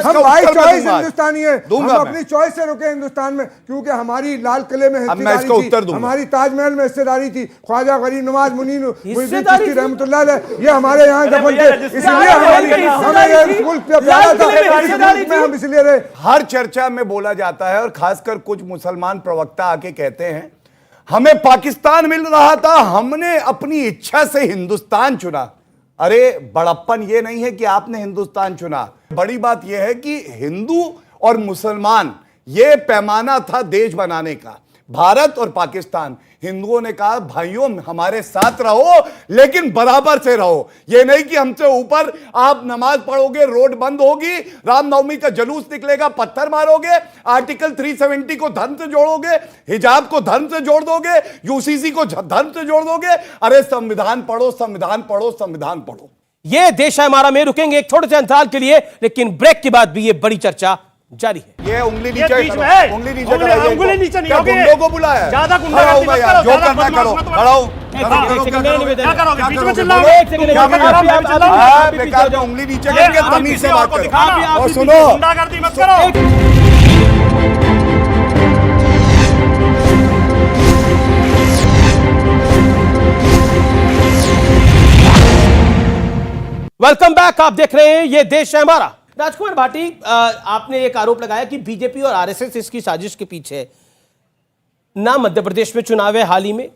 हम बाई चॉइस हिंदुस्तानी है, हम अपनी चॉइस से रुके हिंदुस्तान में, क्योंकि हमारी लाल किले में हिस्सेदारी थी, हमारी ताजमहल में हिस्सेदारी थी, ख्वाजा गरीब नवाज मुनीन रहमतुल्लाह अलैह ये हमारे यहाँ दफन थे, इसलिए हमें मुल्क प्यारा था, हम इसलिए रहे। हर चर्चा में बोला जाता है और खासकर कुछ मुसलमान प्रवक्ता आके कहते हैं हमें पाकिस्तान मिल रहा था, हमने अपनी इच्छा से हिंदुस्तान चुना। अरे बड़प्पन ये नहीं है कि आपने हिंदुस्तान चुना, बड़ी बात यह है कि हिंदू और मुसलमान ये पैमाना था देश बनाने का। भारत और पाकिस्तान, हिंदुओं ने कहा भाइयों हमारे साथ रहो लेकिन बराबर से रहो, ये नहीं कि हमसे ऊपर आप नमाज पढ़ोगे रोड बंद होगी, रामनवमी का जुलूस निकलेगा पत्थर मारोगे, आर्टिकल 370 को धर्म से जोड़ोगे, हिजाब को धर्म से जोड़ दोगे, यूसीसी को धर्म से जोड़ दोगे। अरे संविधान पढ़ो, संविधान पढ़ो, संविधान पढ़ो। ये देश है हमारा में रुकेंगे एक छोटे से अंतराल के लिए, लेकिन ब्रेक के बाद भी ये बड़ी चर्चा जारी है। ये उंगली नीचे करो, उंगली नीचे करो, उंगली नीचे नहीं होगी। गुंडों को बुलाया ज्यादा गुंडागर्दी मत करो, जो करना करो, खड़ा हो। क्या करोगे? बीच में चिल्लाओगे? बेकार में उंगली नीचे करके तमीज से बात करो। और सुनो, गुंडागर्दी मत करो। Welcome back. आप देख रहे हैं ये देश है हमारा। राजकुमार भाटी, आपने एक आरोप लगाया कि बीजेपी और आरएसएस इसकी साजिश के पीछे है। ना मध्य प्रदेश में चुनाव है हाल ही में,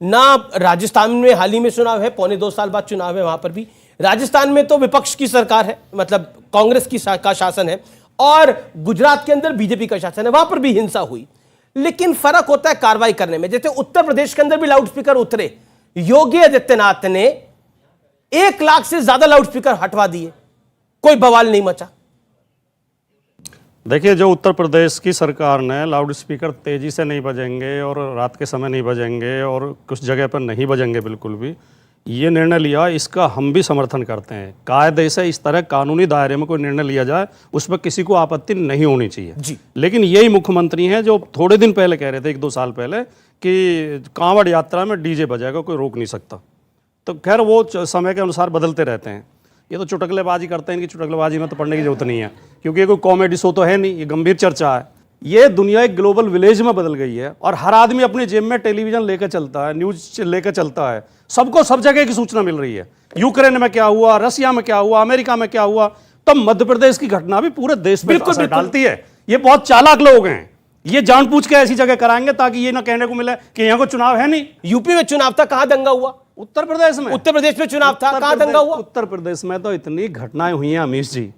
ना राजस्थान में हाल ही में चुनाव है, पौने 2 साल बाद चुनाव है वहां पर भी। राजस्थान में तो विपक्ष की सरकार है, मतलब कांग्रेस का शासन है, और गुजरात के अंदर बीजेपी का शासन है, वहां पर भी हिंसा हुई। लेकिन फर्क होता है कार्रवाई करने में। जैसे उत्तर प्रदेश के अंदर भी लाउडस्पीकर उतरे, योगी आदित्यनाथ ने 1 लाख से ज्यादा लाउडस्पीकर हटवा दिए, कोई बवाल नहीं मचा। देखिए, जो उत्तर प्रदेश की सरकार ने लाउड स्पीकर तेज़ी से नहीं बजेंगे और रात के समय नहीं बजेंगे और कुछ जगह पर नहीं बजेंगे बिल्कुल भी, ये निर्णय लिया, इसका हम भी समर्थन करते हैं। कायदे से इस तरह कानूनी दायरे में कोई निर्णय लिया जाए, उस पर किसी को आपत्ति नहीं होनी चाहिए जी। लेकिन यही मुख्यमंत्री हैं जो थोड़े दिन पहले कह रहे थे, 1-2 साल पहले, कि कांवड़ यात्रा में डीजे बजाएगा, कोई रोक नहीं सकता। तो खैर वो समय के अनुसार बदलते रहते हैं। ये तो चुटकलेबाजी करते हैं, इनकी चुटकलेबाजी में तो पढ़ने की जरूरत नहीं है, क्योंकि ये कोई कॉमेडी शो तो है नहीं, ये गंभीर चर्चा है। ये दुनिया एक ग्लोबल विलेज में बदल गई है और हर आदमी अपनी जेब में टेलीविजन लेकर चलता है, न्यूज लेकर चलता है, सबको सब जगह की सूचना मिल रही है। यूक्रेन में क्या हुआ, रसिया में क्या हुआ, अमेरिका में क्या हुआ, तो मध्य प्रदेश की घटना भी पूरे देश में असर डालती है। ये बहुत चालाक लोग हैं, ये जानबूझ के ऐसी जगह कराएंगे ताकि ये ना कहने को मिले कि यहाँ को चुनाव है नहीं। यूपी में चुनाव था, कहां दंगा हुआ? उत्तर प्रदेश में। उत्तर प्रदेश में चुनाव था, कहां दंगा हुआ? उत्तर प्रदेश में तो इतनी घटनाएं हुई हैं अमीश जी।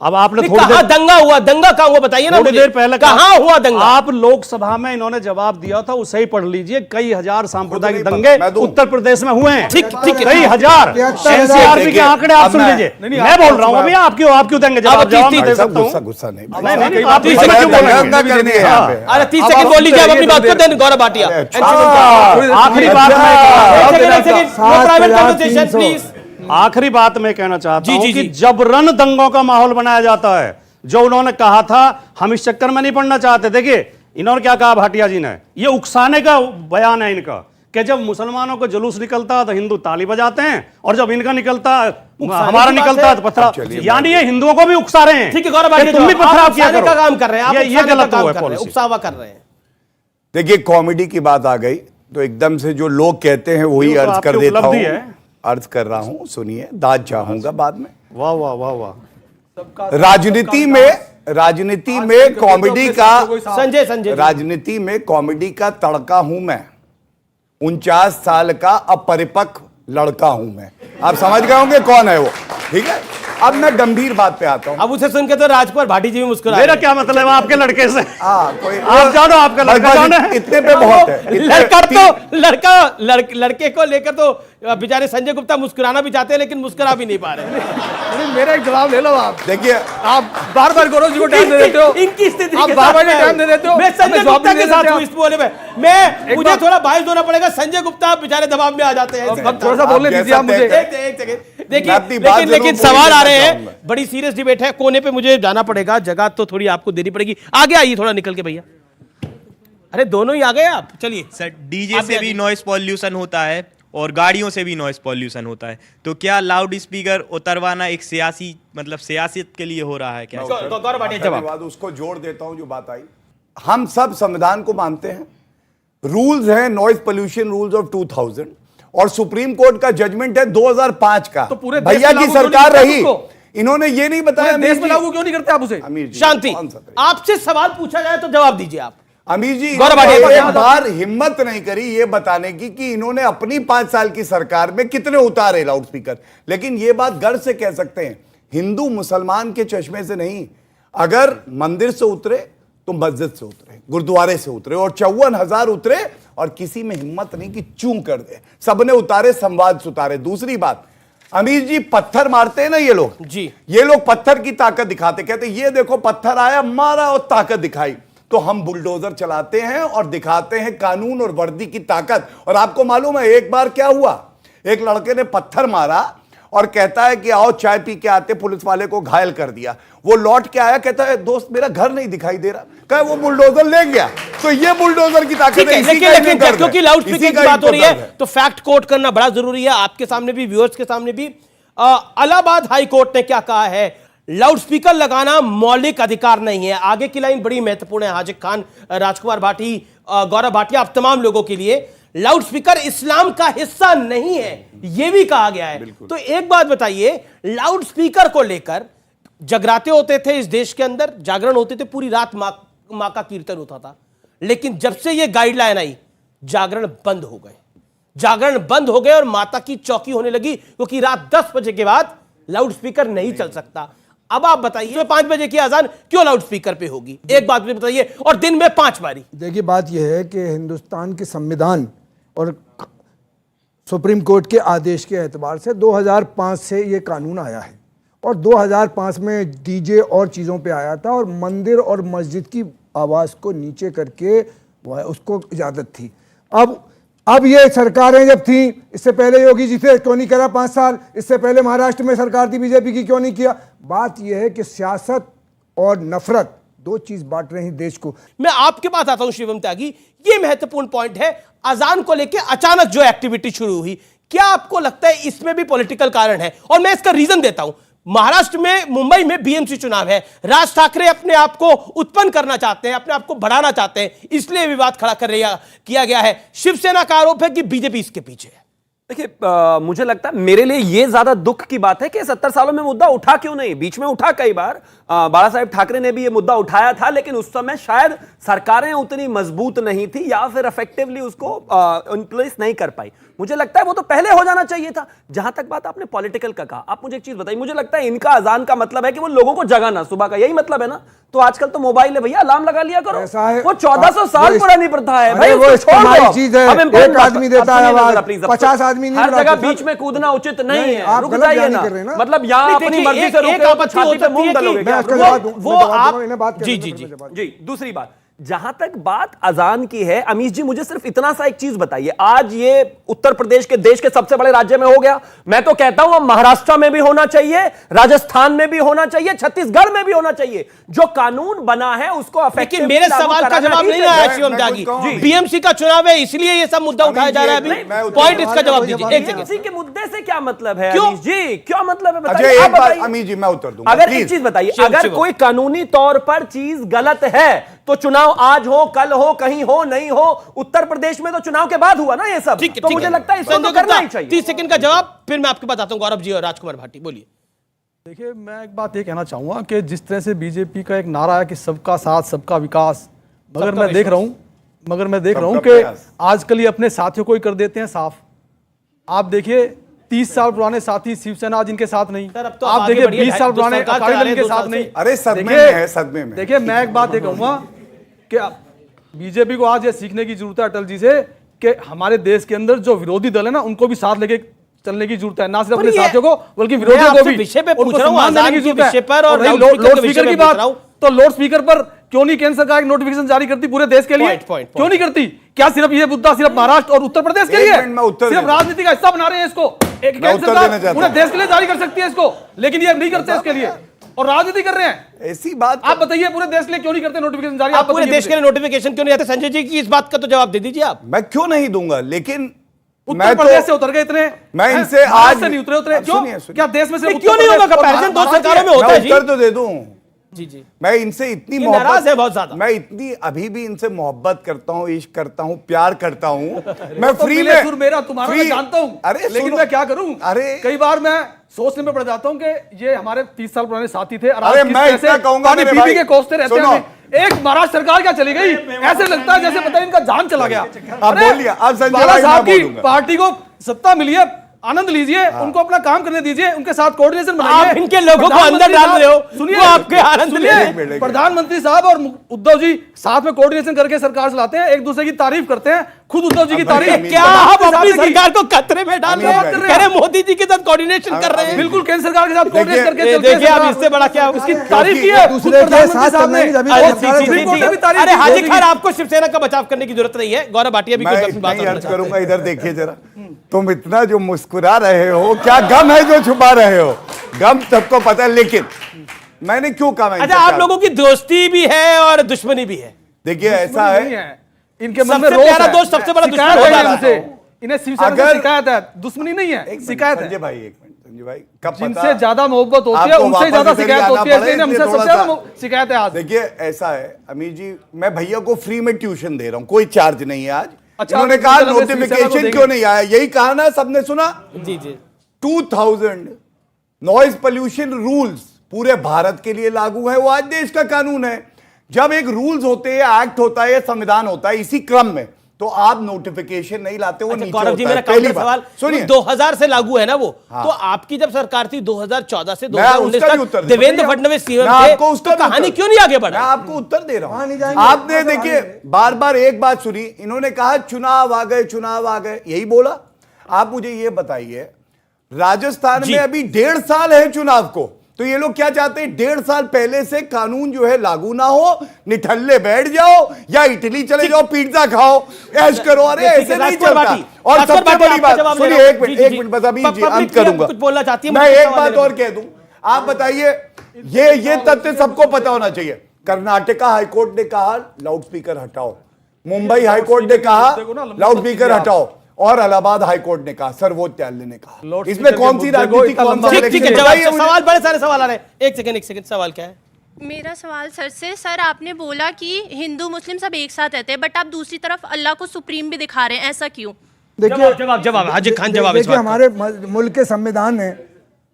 अब आपने दंगा हुआ, दंगा कहां हुआ बताइए ना, थोड़ी देर पहले कहां हुआ दंगा? आप लोकसभा में इन्होंने जवाब दिया था, उसे ही पढ़ लीजिए। कई हजार सांप्रदायिक दंगे उत्तर प्रदेश में हुए हैं, ठीक है, कई हजार। एनसीआरबी के आंकड़े आप सुन लीजिए। मैं बोल रहा हूं अभी, आप क्यों देंगे जवाब? नहीं गुस्सा नहीं, अरे 30 सेकंड बोल लीजिए अपनी बात को, देन गौरव भाटिया। आखिरी बात मैं कहना चाहता हूं कि जबरन दंगों का माहौल बनाया जाता है, जो उन्होंने कहा था, हम इस चक्कर में नहीं पड़ना चाहते। देखिए इन्होंने क्या कहा भाटिया जी ने, ये उकसाने का बयान है इनका, कि जब मुसलमानों को जुलूस निकलता है तो हिंदू ताली बजाते हैं, और जब इनका निकलता है, हमारा निकलता है तो पत्थर, यानी ये हिंदुओं को भी उकसा रहे हैं। ठीक है गौरव भाटिया, तुम भी पत्थर किया का काम कर रहे हैं, ये गलत है, उकसावा कर रहे हैं। देखिए कॉमेडी की बात आ गई तो एकदम से जो लोग कहते हैं वही अर्ज कर देता हूं, अर्ज कर रहा हूं, सुनिए, दाद चाहूंगा बाद में। वाह वाह वाह वाह। राजनीति में कॉमेडी का, संजय राजनीति में कॉमेडी का तड़का हूं मैं। 49 साल का अपरिपक्व लड़का हूं मैं। आप समझ गए होंगे कौन है वो, ठीक है। अब मैं गंभीर बात पे आता हूं। अब उसे सुनकर तो राजकुमार भाटी जी भी मुस्कुरा। मेरा क्या मतलब है आपके लड़के से? कोई आप जानो, आपका लड़का जानो, इतने पे बहुत है। लड़के को लेकर तो बेचारे संजय गुप्ता मुस्कुराना भी चाहते हैं, लेकिन मुस्कुरा भी नहीं पा रहे। मेरा एक जवाब ले लो आप। देखिए आप बार-बार गौरव जी को टाइम दे देते हो, इनकी स्थिति आप बार-बार टाइम दे देते हो। मैं संजय गुप्ता के साथ हूं इस बोले में, मुझे थोड़ा बाइस होना पड़ेगा। संजय गुप्ता बेचारे दबाव में आ जाते हैं। थोड़ा सा बोलने दीजिए आप मुझे। एक सेकंड देखिए, लेकिन सवाल आ रहे हैं, बड़ी सीरियस डिबेट है। कोने पे मुझे जाना पड़ेगा, जगह तो थोड़ी आपको देनी पड़ेगी। आगे आइए थोड़ा निकल के भैया। अरे दोनों ही आ गए आप, चलिए। सर डीजे से भी नॉइस पॉल्यूशन होता है और गाड़ियों से भी नॉइस पॉल्यूशन होता है, तो क्या लाउड स्पीकर उतरवाना एक सियासी, मतलब सियासत के लिए हो रहा है क्या? धन्यवाद, उसको जोड़ देता हूं जो बात आई। हम सब संविधान को मानते हैं, रूल्स हैं नॉइस पोल्यूशन रूल्स ऑफ 2000 और सुप्रीम कोर्ट का जजमेंट है 2005 का। तो पूरे भैया की सरकार रही, इन्होंने ये नहीं बताया देश में लागू क्यों नहीं करते आप उसे? शांति, आपसे सवाल पूछा जाए तो जवाब दीजिए आप। अमीर जी एक बार हिम्मत नहीं करी ये बताने की कि इन्होंने अपनी 5 साल की सरकार में कितने उतारे लाउड स्पीकर। लेकिन ये बात गर्व से कह सकते हैं, हिंदू मुसलमान के चश्मे से नहीं। अगर मंदिर से उतरे तो मस्जिद से उतरे, गुरुद्वारे से उतरे, और 54,000 उतरे और किसी में हिम्मत नहीं कि चूं कर दे, सबने उतारे, संवाद से उतारे। दूसरी बात, अमीर जी पत्थर मारते हैं ना ये लोग जी, ये लोग पत्थर की ताकत दिखाते, कहते ये देखो पत्थर आया, मारा और ताकत दिखाई। तो हम बुलडोजर चलाते हैं और दिखाते हैं कानून और वर्दी की ताकत। और आपको मालूम है एक बार क्या हुआ, एक लड़के ने पत्थर मारा और कहता है कि आओ चाय पी के आते, पुलिस वाले को घायल कर दिया। वो लौट के आया, कहता है दोस्त मेरा घर नहीं दिखाई दे रहा, कहे वो बुलडोजर ले गया। तो ये बुलडोजर की ताकत है। लेकिन क्योंकि लाउड स्पीकर की बात हो रही है तो फैक्ट कोट करना बड़ा जरूरी है, आपके सामने भी, व्यूअर्स के सामने भी। इलाहाबाद हाई कोर्ट ने क्या कहा है, लाउड स्पीकर लगाना मौलिक अधिकार नहीं है। आगे की लाइन बड़ी महत्वपूर्ण है, हाजिर खान, राजकुमार भाटी, गौरव भाटिया, आप तमाम लोगों के लिए। लाउड स्पीकर इस्लाम का हिस्सा नहीं है, यह भी कहा गया है। तो एक बात बताइए, लाउड स्पीकर को लेकर जगराते होते थे इस देश के अंदर, जागरण होते थे, पूरी रात मां का कीर्तन होता था, लेकिन जब से यह गाइडलाइन आई जागरण बंद हो गए, जागरण बंद हो गए और माता की चौकी होने लगी, क्योंकि रात 10 बजे के बाद लाउड स्पीकर नहीं चल सकता। अब आप बताइए 5 बजे की अजान क्यों लाउड स्पीकर पे होगी, एक बात मुझे बताइए, और दिन में 5 बारी। देखिए बात यह है कि हिंदुस्तान के संविधान और सुप्रीम कोर्ट के आदेश के एतबार से 2005 से ये कानून आया है, और 2005 में डीजे और चीज़ों पे आया था, और मंदिर और मस्जिद की आवाज़ को नीचे करके उसको इजाज़त थी। अब ये सरकारें जब थी, इससे पहले योगी जी थे, क्यों नहीं करा 5 साल, इससे पहले महाराष्ट्र में सरकार थी बीजेपी की, क्यों नहीं किया। बात यह है कि सियासत और नफरत दो चीज बांट रही देश को। मैं आपके पास आता हूं शिवम त्यागी, ये महत्वपूर्ण पॉइंट है, अजान को लेकर अचानक जो एक्टिविटी शुरू हुई, क्या आपको लगता है इसमें भी पॉलिटिकल कारण है? और मैं इसका रीजन देता हूं, महाराष्ट्र में, मुंबई में बीएमसी चुनाव है, राज ठाकरे अपने आप को उत्पन्न करना चाहते हैं, अपने आप को बढ़ाना चाहते हैं, इसलिए विवाद खड़ा किया गया है। शिवसेना का आरोप है कि बीजेपी इसके पीछे है। देखिए, मुझे लगता है मेरे लिए यह ज्यादा दुख की बात है कि 70 सालों में मुद्दा उठा क्यों नहीं। बीच में उठा कई बार, बाला साहेब ठाकरे ने भी यह मुद्दा उठाया था, लेकिन उस समय शायद सरकारें उतनी मजबूत नहीं थी या फिर इफेक्टिवली उसको इम्प्लेस नहीं कर पाई। मुझे लगता है वो तो पहले हो जाना चाहिए था। जहां तक बात आपने पॉलिटिकल का कहा, आप मुझे एक चीज बताइए, मुझे लगता है इनका अजान का मतलब है कि वो लोगों को जगाना, सुबह का, यही मतलब है ना। तो आजकल तो मोबाइल है भैया, अलार्म लगा लिया करो, वो 1400 साल पुरानी प्रथा है भाई, वो छोड़ चीज है, एक आदमी देता है आवाज, 50 आदमी नहीं, हर जगह बीच में कूदना उचित नहीं है, रुक जाइए ना। मतलब यहाँ अपनी मर्जी से रुके हो तो छाती पे मूंग डालोगे वो आप। जी जी जी जी। दूसरी बात, जहां तक बात अजान की है, अमीश जी मुझे सिर्फ इतना सा एक चीज बताइए, आज ये उत्तर प्रदेश के देश के सबसे बड़े राज्य में हो गया, मैं तो कहता हूं महाराष्ट्र में भी होना चाहिए, राजस्थान में भी होना चाहिए, छत्तीसगढ़ में भी होना चाहिए। जो कानून बना है उसको, लेकिन मेरे सवाल का जवाब नहीं आया शिवम त्यागी। बीएमसी का चुनाव है इसलिए ये सब मुद्दा उठाया जा रहा है, अभी पॉइंट इसका जवाब दीजिए। बीएमसी के मुद्दे से क्या मतलब है अमीश जी, क्या मतलब है बताइए? अमीश जी मैं उत्तर दूंगा। अगर एक चीज बताइए, अगर कोई कानूनी तौर पर चीज गलत है तो चुनाव आज हो, कल हो, कहीं हो, नहीं हो। उत्तर प्रदेश में तो चुनाव के बाद हुआ ना ये सब, तो मुझे लगता है इसको तो करना ही चाहिए। 30 सेकंड का जवाब, फिर मैं आपके पास आता हूं गौरव जी और राजकुमार भाटी, बोलिए। देखिए, मैं एक बात ये कहना चाहूंगा कि जिस तरह से बीजेपी का एक नारा है कि सबका साथ सबका विकास, मगर मैं देख रहा हूं कि आजकल ये अपने साथियों को ही कर देते हैं साफ। आप देखिए 30 साल पुराने साथी शिवसेना आज इनके साथ नहीं, तो आप देखिए 20 साल पुराने अकाली दल इनके साथ नहीं। अरे सदमे में है, सदमे में। देखिए, मैं एक बात ये कहूंगा कि बीजेपी को आज ये सीखने की जरूरत है अटल जी से कि हमारे देश के अंदर जो विरोधी दल है ना, उनको भी साथ लेके चलने की जरूरत है, ना सिर्फ अपने साथियों को बल्कि विरोधियों को भी विषय पे पूछ रहा हूं, सम्मान देने की जरूरत है। और लाउड स्पीकर की बात, तो लाउड स्पीकर पर क्यों नहीं केंद्र सरकार एक नोटिफिकेशन जारी करती पूरे देश के लिए? क्यों नहीं करती? क्या सिर्फ ये मुद्दा सिर्फ महाराष्ट्र और उत्तर प्रदेश के लिए? सिर्फ राजनीति का हिस्सा बना रहे हैं इसको। एक केंद्र सरकार पूरे देश के लिए जारी कर सकती है इसको, लेकिन ये नहीं करते इसके लिए और राजनीति कर रहे हैं। ऐसी बात आप बताइए, पूरे देश के लिए क्यों नहीं करते नोटिफिकेशन जारी? आप पूरे देश के लिए नोटिफिकेशन क्यों नहीं आते? संजय जी की इस बात का तो जवाब दे दीजिए आप। मैं क्यों नहीं दूंगा, लेकिन उत्तर प्रदेश से उतर गए इतने, मैं इनसे आज से नहीं उतरे क्यों? क्या देश में से क्यों नहीं होगा? कंपैरिजन दो सरकारों में होता है। उत्तर तो दे दूं जी जी। मैं इनसे इतनी नाराज है बहुत ज्यादा, मैं इतनी अभी भी इनसे मोहब्बत करता हूं, इश्क करता हूं, प्यार करता हूं। मैं फ्री में सुर मेरा तुम्हारा मैं जानता हूं, अरे लेकिन मैं क्या करूं? अरे कई बार मैं सोचने में पड़ जाता हूं कि ये हमारे 30 साल पुराने साथी थे। अरे मैं इतना कहूंगा मेरे भाई, के कोसते रहते हैं। एक महाराष्ट्र सरकार क्या चली गई, ऐसे लगता है जैसे पता है इनका जान चला गया। आप बोलिए, आप संजय भाई साहब की पार्टी को सत्ता मिली है, आनंद लीजिए, उनको अपना काम करने दीजिए, उनके साथ कोऑर्डिनेशन बनाइए। आप इनके लोगों को अंदर डाल रहे हो, सुनिए, वो आपके आनंद सुनिए। प्रधानमंत्री साहब और उद्धव जी साथ में कोऑर्डिनेशन करके सरकार चलाते हैं, एक दूसरे की तारीफ करते हैं, खुद उद्धव जी की तारीफ। क्या आप अपनी सरकार को खतरे में डाल रहे हैं? मोदी जी के साथ कोऑर्डिनेशन कर रहे हैं। बिल्कुल केंद्र सरकार के साथ कोऑर्डिनेट करके देखिए, आप इससे बड़ा क्या उसकी तारीफ की है प्रधानमंत्री साहब ने। अरे हाजी खान, आपको शिवसेना का बचाव करने की जरूरत नहीं है। गौरव भाटिया भी कुछ बात करूंगा। इधर देखिए जरा, तुम इतना जो मुस्कुरा रहे हो, क्या गम है जो छुपा रहे हो? गम सबको पता है, लेकिन मैंने क्यों कहा? अच्छा, आप लोगों की दोस्ती भी है और दुश्मनी भी है। देखिए, ऐसा है इनके मन में रोष है, दोस्त सबसे बड़ा दुश्मन हो रहा है। इन्हें शिवसेना से शिकायत है, दुश्मनी नहीं है, शिकायत है। संजय भाई, एक मिनट, संजय भाई, कब जिनसे ज्यादा मोहब्बत होती है उनसे ज्यादा शिकायत होती है, इसलिए हमसे सबसे ज्यादा शिकायत है आज। देखिए, ऐसा है अमीर जी, मैं भैया को फ्री में ट्यूशन दे रहा हूं, कोई चार्ज नहीं है आज। अच्छा, इन्होंने कहा नोटिफिकेशन क्यों नहीं आया, यही कहा ना, सबने सुना। जी जी 2000 नॉइज पोल्यूशन रूल्स पूरे भारत के लिए लागू है, वो आज देश का कानून है। जब एक रूल्स होते हैं, एक्ट होता है, संविधान होता है, इसी क्रम में तो आप नोटिफिकेशन नहीं लाते, वो अच्छा, नीचे गौरव जी, होता है। मेरा पहली काउंटर सवाल, सुनिए, 2000 से लागू है ना वो, हाँ। तो आपकी जब सरकार थी 2014 से मैं 2019 उसका भी उत्तर तक दे- देवेंद्र फडणवीस सीएम मैं थे, आपको उसका तो भी कहानी उत्तर- क्यों नहीं आगे बढ़ा? मैं आपको उत्तर दे रहा वहां नहीं हूं। जाएंगे। आपने देखिए बार बार एक बात सुनी, इन्होंने कहा चुनाव आ गए, चुनाव आ गए, यही बोला। आप मुझे ये बताइए, राजस्थान में अभी 1.5 साल है चुनाव को, तो ये लोग क्या चाहते हैं, 1.5 साल पहले से कानून जो है लागू ना हो, निठल्ले बैठ जाओ या इटली चले जाओ, पिज्जा खाओ, ऐश करो। अरे ऐसे नहीं चलता। और सबसे बड़ी बात सुनिए, एक मिनट बस, अभी जी अंत करूंगा, कुछ बोलना चाहती है, मैं एक बात और कह दूं। आप बताइए, ये तथ्य सबको पता होना चाहिए, कर्नाटका हाईकोर्ट ने कहा लाउडस्पीकर हटाओ, मुंबई हाईकोर्ट ने कहा लाउडस्पीकर हटाओ, और इलाहाबाद हाईकोर्ट ने कहा, सर्वोच्च न्यायालय ने कहा। इसमें कौन सी राजनीति, कौन सा ठीक है, जवाब, सवाल बड़े सारे सवाल आ रहे हैं। एक सेकंड, सवाल क्या है? मेरा सवाल सर से, सर आपने बोला कि हिंदू मुस्लिम सब एक साथ रहते हैं, बट आप दूसरी तरफ अल्लाह को सुप्रीम भी दिखा रहे हैं, ऐसा क्यों? देखिए जवाब हाजिर खान जवाब। देखिए हमारे मुल्क के संविधान ने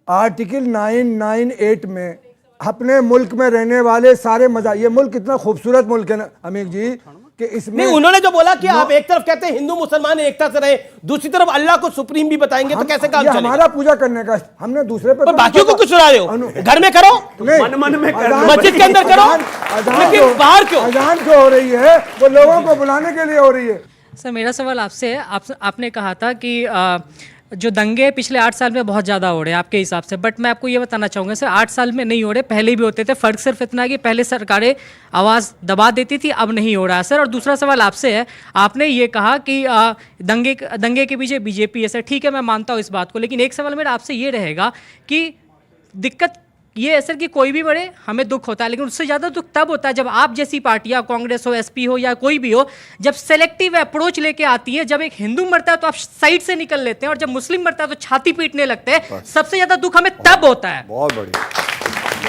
आर्टिकल 998 में अपने मुल्क में रहने वाले सारे मजा, ये मुल्क कितना खूबसूरत मुल्क है ना अमीर जी, कि इसमें नहीं, उन्होंने जो बोला कि आप एक तरफ कहते हैं हिंदू मुसलमान एकता से रहे, दूसरी तरफ अल्लाह को सुप्रीम भी बताएंगे, तो कैसे काम ये चलेगा? हमारा पूजा करने का, हमने दूसरे पे बाकियों को कुछ सुना रहे हो, घर में करो, मन में मस्जिद के अंदर करो, लेकिन बाहर क्यों? अजान जो हो रही है वो लोगों को बुलाने के लिए हो रही है। सर मेरा सवाल आपसे है, आपने कहा था कि जो दंगे पिछले 8 साल में बहुत ज़्यादा हो रहे हैं आपके हिसाब से, बट मैं आपको ये बताना चाहूँगा सर, 8 साल में नहीं हो रहे, पहले भी होते थे। फ़र्क सिर्फ इतना है कि पहले सरकारें आवाज़ दबा देती थी, अब नहीं हो रहा है सर। और दूसरा सवाल आपसे है, आपने ये कहा कि दंगे के पीछे बीजेपी है सर, ठीक है मैं मानता हूँ इस बात को, लेकिन एक सवाल मेरा आपसे ये रहेगा कि दिक्कत ये है सर कि कोई भी बड़े हमें दुख होता है, लेकिन उससे ज़्यादा दुख तब होता है जब आप जैसी पार्टियां, कांग्रेस हो, एसपी हो या कोई भी हो, जब सेलेक्टिव अप्रोच लेके आती है। जब एक हिंदू मरता है तो आप साइड से निकल लेते हैं, और जब मुस्लिम मरता है तो छाती पीटने लगते हैं। सबसे ज़्यादा दुख हमें तब होता है। बहुत बढ़िया,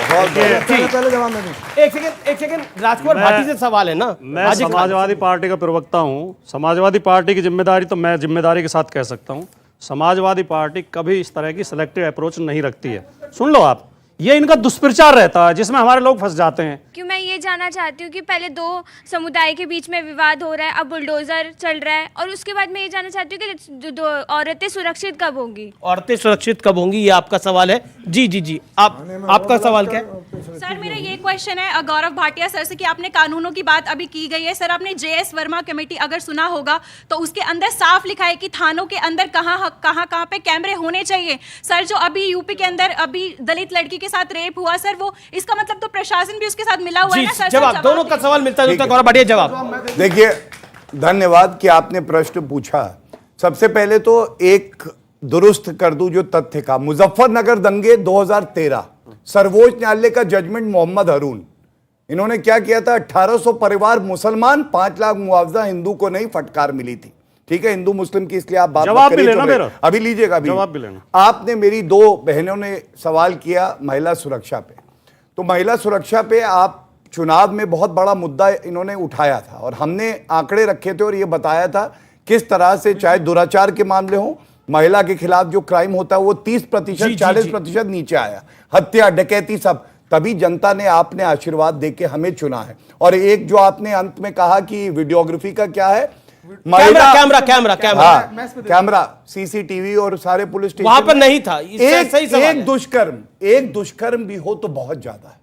बहुत बढ़िया। पहले जवाब में दूं। एक सेकंड, राजकुमार भाटी से सवाल है ना। मैं समाजवादी पार्टी का प्रवक्ता हूं। समाजवादी पार्टी की जिम्मेदारी तो मैं जिम्मेदारी के साथ कह सकता हूं, समाजवादी पार्टी कभी इस तरह की सिलेक्टिव अप्रोच नहीं रखती है। सुन लो आप, ये इनका दुष्प्रचार रहता है जिसमें हमारे लोग फंस जाते हैं। क्यों मैं ये जानना चाहती हूँ कि पहले दो समुदाय के बीच में विवाद हो रहा है, अब बुलडोजर चल रहा है, और उसके बाद मैं ये जानना चाहती हूँ कि दो औरतें सुरक्षित कब होंगी? औरतें सुरक्षित कब होंगी, ये आपका सवाल है। जी आपका सवाल क्या है? सर मेरा ये क्वेश्चन है गौरव भाटिया सर से कि आपने कानूनों की बात अभी की गई है सर, आपने JS वर्मा कमेटी अगर सुना होगा तो उसके अंदर साफ लिखा है कि थानों के अंदर कहाँ पे कैमरे होने चाहिए। सर जो अभी यूपी के अंदर अभी दलित लड़की के साथ रेप हुआ सर, वो इसका मतलब तो प्रशासन भी उसके साथ मिला हुआ है ना सर? जवाब, दोनों का सवाल मिलता जुलता, गौरव भाटिया जवाब। देखिए, धन्यवाद कि आपने प्रश्न पूछा। सबसे पहले तो एक दुरुस्त कर दूं जो तथ्य का, मुजफ्फरनगर दंगे 2013 सर्वोच्च न्यायालय का जजमेंट मोहम्मद हरून, इन्होंने क्या किया था, 1800 परिवार मुसलमान, 5 लाख मुआवजा हिंदू को नहीं, फटकार मिली थी। ठीक है, हिंदू मुस्लिम की इसलिए आप बात जवाब भी लेना मेरा, अभी लीजिएगा, अभी जवाब भी लेना। आपने मेरी 2 बहनों ने सवाल किया महिला सुरक्षा पे, तो महिला सुरक्षा पे आप चुनाव में बहुत बड़ा मुद्दा इन्होंने उठाया था, और हमने आंकड़े रखे थे और ये बताया था किस तरह से चाहे दुराचार के मामले हो, महिला के खिलाफ जो क्राइम होता है वो 30%, 40% नीचे आया, हत्या, डकैती सब। तभी जनता ने, आपने आशीर्वाद देके हमें चुना है। और एक जो आपने अंत में कहा कि वीडियोग्राफी का क्या है, कैमरा CCTV और सारे पुलिस स्टेशन वहां पर नहीं था। एक दुष्कर्म भी हो तो बहुत ज्यादा है,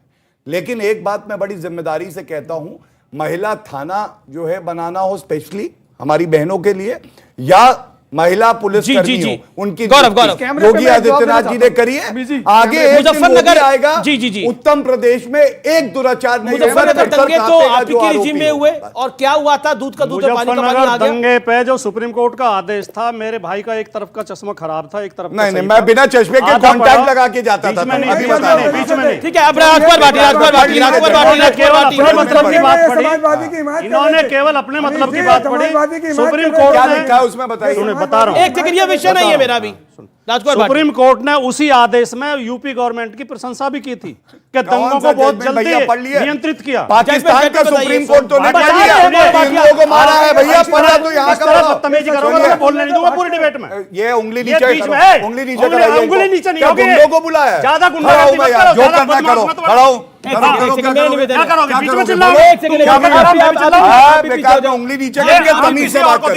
लेकिन एक बात मैं बड़ी जिम्मेदारी से कहता हूं, महिला थाना जो है बनाना हो स्पेशली हमारी बहनों के लिए, या महिला पुलिस कर्मी हो, उनकी योगी आदित्यनाथ जी ने करी है। आगे मुजफ्फरनगर आएगा, उत्तम प्रदेश में एक दुराचार नहीं, मुजफ्फरनगर दंगे तो आपकी रिजीम में हुए, और क्या हुआ था, दूध का दूध, पानी का पानी आ गया। दंगे पे जो सुप्रीम कोर्ट का आदेश था, मेरे भाई का एक तरफ का चश्मा खराब था, एक तरफ नहीं, मैं बिना चश्मे के कॉन्टैक्ट लगा के जाता था। ठीक है, अब राजकुमार भाटी मतलब की बात पढ़ी, इन्होंने केवल अपने मतलब की बात पढ़ी। सुप्रीम कोर्ट ने उसमें बताइए, बता रहा हूं, एक सेकंड, ये विषय नहीं है मेरा भी। सुप्रीम कोर्ट ने उसी आदेश में यूपी गवर्नमेंट की प्रशंसा भी की थी कि दंगों को बहुत जल्दी नियंत्रित किया। पाकिस्तान का सुप्रीम कोर्ट तो ने पढ़ लिया, हिंदुओं को मारा है भैया, पढ़ा तो यहाँ करो। तमीज करोगे तो बोलने नहीं दूंगा पूरी डिबेट में। ये उंगली नीचे बीच में है, उंगली नीचे कराइए। उंगली नीचे नहीं होगी। गुंडों को बुलाया, ज्यादा गुंडागर्दी मत करो, जो करना करो, खड़ा हूं। क्या करोगे? बीच में चिल्लाओगे? बेकार में उंगली नीचे करके तमीज से बात करो।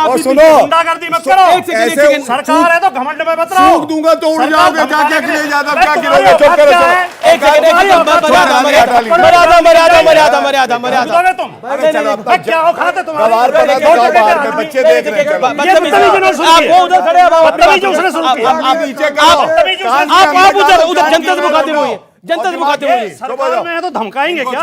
और सुनो, गुंडागर्दी मत करो। ऐसे सरकार है तो घमंड में मत रहो। फूंक दूंगा तो उड़ जाओगे। क्या क्या अखिलेश यादव क्या गिरोगे? चुप करो। क्या औकात है तुम्हारी? बच्चे देख रहे हैं। उधर जनता से मुखातिब हुई है, जनता से मुखातिब हुई है। सरकार में है तो धमकाएंगे क्या?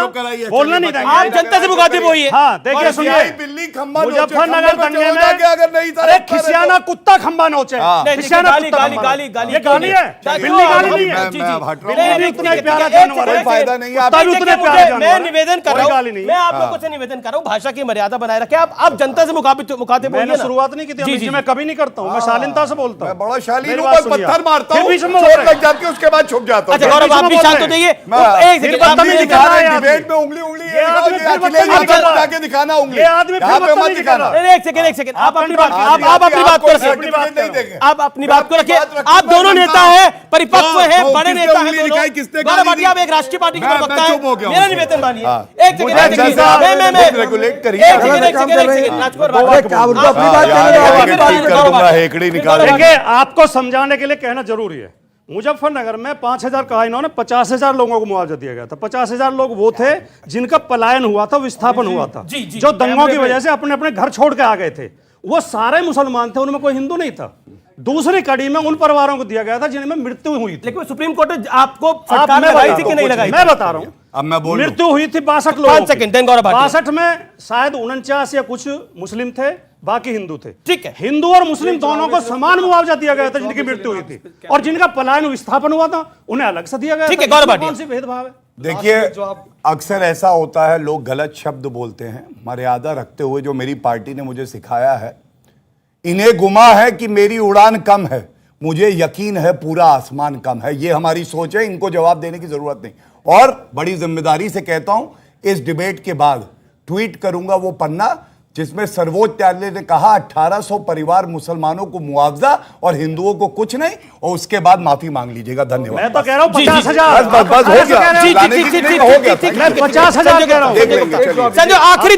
बोलना नहीं देंगे। आप जनता से मुखातिब हुई है। हाँ देखिए सुनिए, बिल्ली खंबा मुजफ्फरनगर दंगे में अगर नहीं था, अरे खिसियाना कुत्ता खंबा नोचे। खिसियाना गाली कुत्ता गाली खंबा। गाली गाली ये गाली है, बिल्ली गाली नहीं है। बिल्ली उतना प्यारा जानवर है, फायदा नहीं है। कुत्ता भी उतने प्यारे जानवर मैं है। निवेदन कर रहा हूँ, मैं आप लोगों से निवेदन कर रहा हूँ, भाषा की मर्यादा बनाए रखें। आप जनता से मुखातिब मैंने शुरुआत नहीं की थी, मैं कभी नहीं करता हूँ, मैं शालीनता से बोलता हूँ। बड़ा शालीन हूँ, पत्थर मारता हूँ, बीच में चोट लग जाती है, उसके बाद छुप जाता हूँ। अच्छा गौरव, आप भी शांत हो जाइए। डिबेट में उंगली उंगली जाके दिखाना उंगली। एक सेकंड, आप अपनी बात को रखिए। आप अपनी बात को रखिए। आप दोनों नेता हैं, परिपक्व हैं, बड़े नेता हैं दोनों। गौरव भाटिया आप एक राष्ट्रीय पार्टी के प्रवक्ता हैं, मेरा निवेदन मानिए। एक सेकंड, रेगुलेट करिए। देखिए आपको समझाने के लिए कहना जरूरी है। मुजफ्फरनगर में 5,000 कहा इन्होंने, 50,000 लोगों को मुआवजा दिया गया था। 50,000 लोग वो थे जिनका पलायन हुआ था, विस्थापन हुआ था, जो दंगों की वजह से अपने अपने घर छोड़ के आ गए थे। वो सारे मुसलमान थे, उनमें कोई हिंदू नहीं था। दूसरी कड़ी में उन परिवारों को दिया गया था जिनमें मृत्यु हुई थी। लेकिन सुप्रीम कोर्ट ने आपको फटकार लगाई थी कि नहीं लगाई? मैं बता रहा हूँ, अब मैं बोल मृत्यु हुई थी 62 लोगों की। 62 में शायद 49 या कुछ मुस्लिम थे, बाकी हिंदू थे। ठीक है, हिंदू और मुस्लिम दोनों को समान मुआवजा दिया गया था जिनकी मृत्यु हुई थी, और जिनका पलायन विस्थापन हुआ था उन्हें अलग से दिया गया। ठीक है गौरव भाटिया, कौन सी भेदभाव है? देखिए, अक्सर ऐसा होता है, लोग गलत शब्द बोलते हैं। मर्यादा रखते हुए जो मेरी पार्टी ने मुझे सिखाया है, इन्हें गुमा है कि मेरी उड़ान कम है, मुझे यकीन है पूरा आसमान कम है। ये हमारी सोच है, इनको जवाब देने की जरूरत नहीं। और बड़ी जिम्मेदारी से कहता हूं, इस डिबेट के बाद ट्वीट करूंगा वो पन्ना जिसमें सर्वोच्च न्यायालय ने कहा 1800 परिवार मुसलमानों को मुआवजा और हिंदुओं को कुछ नहीं, और उसके बाद माफी मांग लीजिएगा। धन्यवाद। मैं तो कह रहा हूं 50,000। बस हो गया। 50,000 कह रहा हूं। संजय आखिरी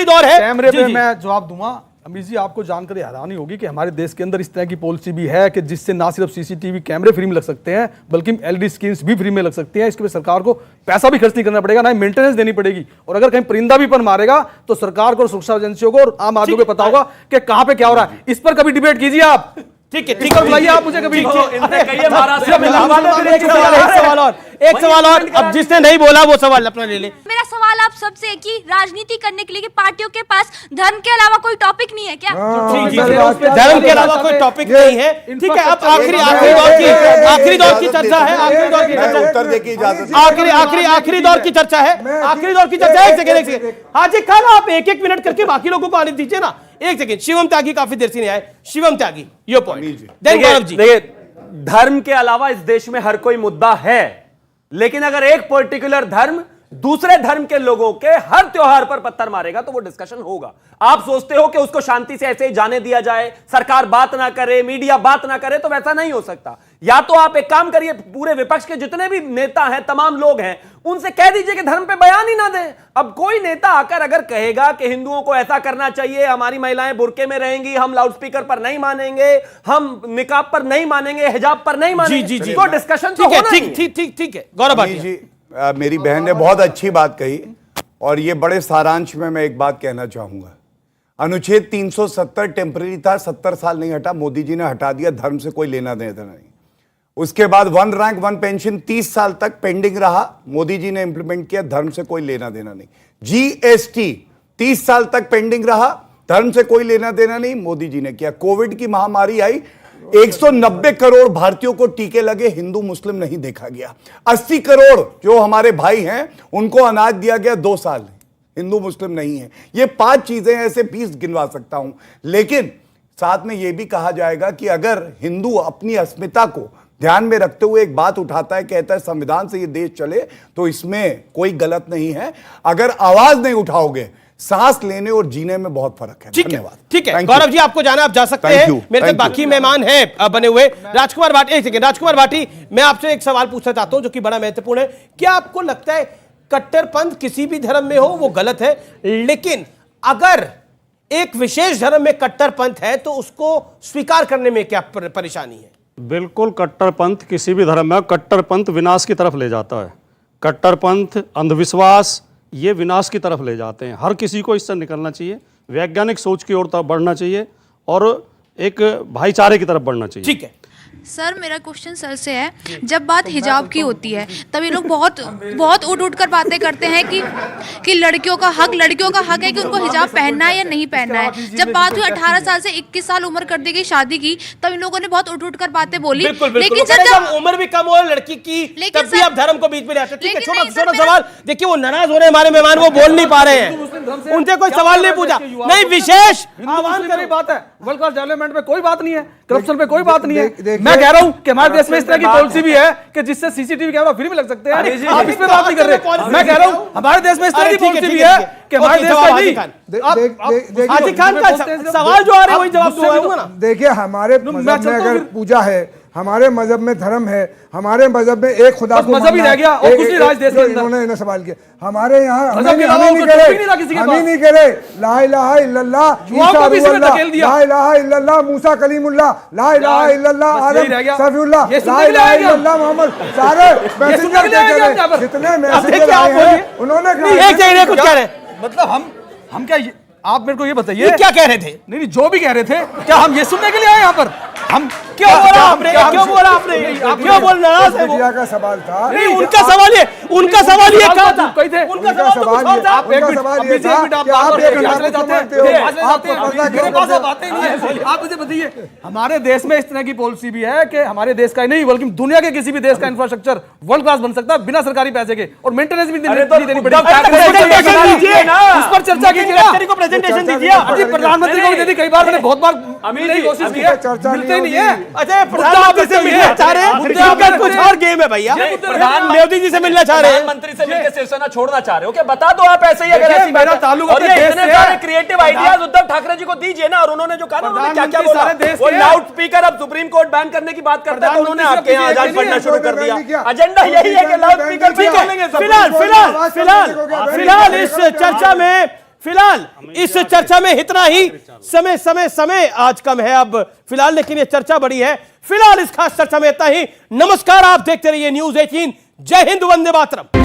दौर है। कैमरे पे मैं जवाब दूंगा। अमीश जी, आपको जानकर हैरानी होगी कि हमारे देश के अंदर इस तरह की पॉलिसी भी है कि जिससे ना सिर्फ सीसीटीवी कैमरे फ्री में लग सकते हैं, बल्कि एलईडी स्क्रीन्स भी फ्री में लग सकती हैं। इसके लिए सरकार को पैसा भी खर्च नहीं करना पड़ेगा, ना ही मेंटेनेंस देनी पड़ेगी। और अगर कहीं परिंदा भी पर मारेगा तो सरकार को, सुरक्षा एजेंसियों को और आम आदमी को पता होगा कि कहां पे क्या हो रहा है। इस पर कभी डिबेट कीजिए आप। ठीक है, बुलाइए आप मुझे कभी। एक सवाल और, अब जिसने नहीं बोला वो सवाल अपना ले ले। मेरा सवाल आप सबसे है कि राजनीति करने के लिए कि पार्टियों के पास धर्म के अलावा कोई टॉपिक नहीं है क्या? धर्म के अलावा कोई टॉपिक नहीं है। ठीक है, अब आखिरी दौर की चर्चा है। आखिरी दौर की चर्चा है। एक सेकंड हाजी खान, आप एक मिनट करके बाकी लोगों को आने दीजिए ना। एक सेकंड, शिवम त्यागी काफी देर से नहीं आए। शिवम त्यागी, यो पॉइंट। देखिए, धर्म के अलावा इस देश में हर कोई मुद्दा है, लेकिन अगर एक पर्टिकुलर धर्म दूसरे धर्म के लोगों के हर त्योहार पर पत्थर मारेगा तो वो डिस्कशन होगा। आप सोचते हो कि उसको शांति से ऐसे ही जाने दिया जाए, सरकार बात ना करे, मीडिया बात ना करे, तो वैसा नहीं हो सकता। या तो आप एक काम करिए, पूरे विपक्ष के जितने भी नेता हैं, तमाम लोग हैं, उनसे कह दीजिए कि धर्म पे बयान ही ना दें। अब कोई नेता आकर अगर कहेगा कि हिंदुओं को ऐसा करना चाहिए, हमारी महिलाएं बुर्के में रहेंगी, हम लाउडस्पीकर पर नहीं मानेंगे, हम निकाब पर नहीं मानेंगे, हिजाब पर नहीं मानेंगे, तो डिस्कशन तो होना ही है। ठीक है गौरव भाटिया जी, मेरी बहन ने बहुत अच्छी बात कही, और ये बड़े सारांश में मैं एक बात कहना चाहूंगा। अनुच्छेद 370 टेम्पररी था, 70 साल नहीं हटा, मोदी जी ने हटा दिया। धर्म से कोई लेना देना नहीं। उसके बाद 1 रैंक 1 पेंशन 30 साल तक पेंडिंग रहा, मोदी जी ने इंप्लीमेंट किया, धर्म से कोई लेना देना नहीं। जीएसटी 30 साल तक पेंडिंग रहा, धर्म से कोई लेना देना नहीं, मोदी जी ने किया। कोविड की महामारी आई, 190 करोड़ भारतीयों को टीके लगे, हिंदू मुस्लिम नहीं देखा गया। 80 करोड़ जो हमारे भाई हैं उनको अनाज दिया गया 2 साल, हिंदू मुस्लिम नहीं है। ये 5 चीजें ऐसे 20 गिनवा सकता हूं, लेकिन साथ में यह भी कहा जाएगा कि अगर हिंदू अपनी अस्मिता को ध्यान में रखते हुए एक बात उठाता है, कहता है संविधान से ये देश चले, तो इसमें कोई गलत नहीं है। अगर आवाज नहीं उठाओगे, सांस लेने और जीने में बहुत फर्क है। धन्यवाद। ठीक है Thank गौरव you. जी, आपको जाना, आप जा सकते Thank हैं। you. मेरे Thank साथ बाकी मेहमान हैं बने हुए। राजकुमार भाटी, एक सेकंड। राजकुमार भाटी, मैं आपसे एक सवाल पूछना चाहता हूं जो कि बड़ा महत्वपूर्ण है। क्या आपको लगता है कट्टरपंथ किसी भी धर्म में हो वो गलत है, लेकिन अगर एक विशेष धर्म में कट्टरपंथ है तो उसको स्वीकार करने में क्या परेशानी है? बिल्कुल, कट्टरपंथ किसी भी धर्म में, कट्टरपंथ विनाश की तरफ ले जाता है। कट्टरपंथ, अंधविश्वास, ये विनाश की तरफ ले जाते हैं। हर किसी को इससे निकलना चाहिए, वैज्ञानिक सोच की ओर बढ़ना चाहिए और एक भाईचारे की तरफ बढ़ना चाहिए। ठीक है सर, मेरा क्वेश्चन सर से है, जब बात हिजाब की होती है तब ये लोग बहुत उठ कर बातें करते हैं कि लड़कियों का हक है कि उनको हिजाब पहनना है या नहीं पहनना है। जब बात हुई 18 साल से 21 साल उम्र कर दी गई शादी की, तब इन लोगों ने बहुत उठ कर बातें बोली। लेकिन सर जब उम्र भी कम हो लड़की की, तब भी आप धर्म को बीच में ले आते हैं। ठीक है, छोटा सवाल देखिए, वो नाराज हो रहे हैं हमारे मेहमान, वो बोल नहीं पा रहे हैं, उनसे कोई सवाल नहीं पूछा। नहीं, विशेष आह्वान करी बात है, वर्ल्ड क्लास डेवलपमेंट में कोई बात नहीं है, करप्शन पे कोई बात नहीं है। मैं कह रहा हूं कि हमारे देश में इस तरह की पॉलिसी भी है कि जिससे सीसीटीवी कैमरा फ्री में लग सकते हैं। आप इस पे बात नहीं कर रहे। मैं कह रहा हूं हमारे देश में इस तरह की पॉलिसी भी है कि हमारे देश का नहीं। हाजी खान का सवाल जो आ रहा है वही जवाब दूंगा ना। देखिए, हमारे मजहब में अगर पूजा है, हमारे मजहब में धर्म है, हमारे मजहब में एक खुदा को मजहब ही रह गया और कुछ नहीं राज देश के अंदर। उन्होंने सवाल किया हमारे यहाँ, हम मजहब के नहीं अलावा करे, हम नहीं करे ला इलाहा इल्लल्लाह, ईसा रूहुल्लाह, ला इलाहा इल्लल्लाह, मूसा कलीमुल्लाह, ला इलाहा इल्लल्लाह, आदम सफीउल्लाह, ला इलाहा इल्लल्लाह मोहम्मद, सारे मैसेंजर जितने मैसेंजर आए हैं उन्होंने कुछ कह रहे हैं। मतलब हम क्या, आप मेरे को ये बताइए, ये क्या कह रहे थे? नहीं, जो भी कह रहे थे, क्या हम ये सुनने के लिए आए यहाँ पर? हम क्यों बोला आपने? क्यों बोला आपने? क्यों बोल नाराज है वो? का सवाल था। नहीं, उनका सवाल ये था। उनका सवाल उनका ये था। सवाल ये था कि आप एक घंटा को मानते हो, आपको पता मेरे पास अब बातें नहीं है। आप मुझे बताइए, हमारे देश में इस तरह की पॉलिसी भी है कि हमारे देश का ही नहीं बल्कि दुनिया के किसी भी देश का इंफ्रास्ट्रक्चर वर्ल्ड क्लास बन सकता है बिना सरकारी पैसे के, और मेंटेनेंस भी देनी पड़ेगी। उस पर चर्चा कीजिए, प्रेजेंटेशन दीजिए। प्रधानमंत्री को भी दे दी, कई बार मैंने बहुत बार कोशिश की है, मिलते ही नहीं है। अच्छा, प्रधानमंत्री से मिलना चाह रहे हैं, कुछ और गेम है भैया। मोदी जी से मिलना चाह रहे हैं, प्रधानमंत्री से मिलकर शिवसेना छोड़ना चाह रहे हो क्या? बता दो आप ऐसे ही, अगर ऐसी मेरा ताल्लुक और ये इतने सारे क्रिएटिव आइडियाज उद्धव ठाकरे जी को दीजिए ना। और उन्होंने जो कहा ना, उन्होंने क्या-क्या बोला, वो लाउड स्पीकर अब सुप्रीम कोर्ट बैन करने की बात करता है, तो उन्होंने आपके यहाँ आजाद पढ़ना शुरू कर दिया। एजेंडा यही है कि लाउड स्पीकर बोलेंगे। फिलहाल इस चर्चा में इतना ही। समय आज कम है अब फिलहाल, लेकिन ये चर्चा बड़ी है। फिलहाल इस खास चर्चा में इतना ही। नमस्कार, आप देखते रहिए न्यूज़ 18। जय हिंद, वंदे मातरम।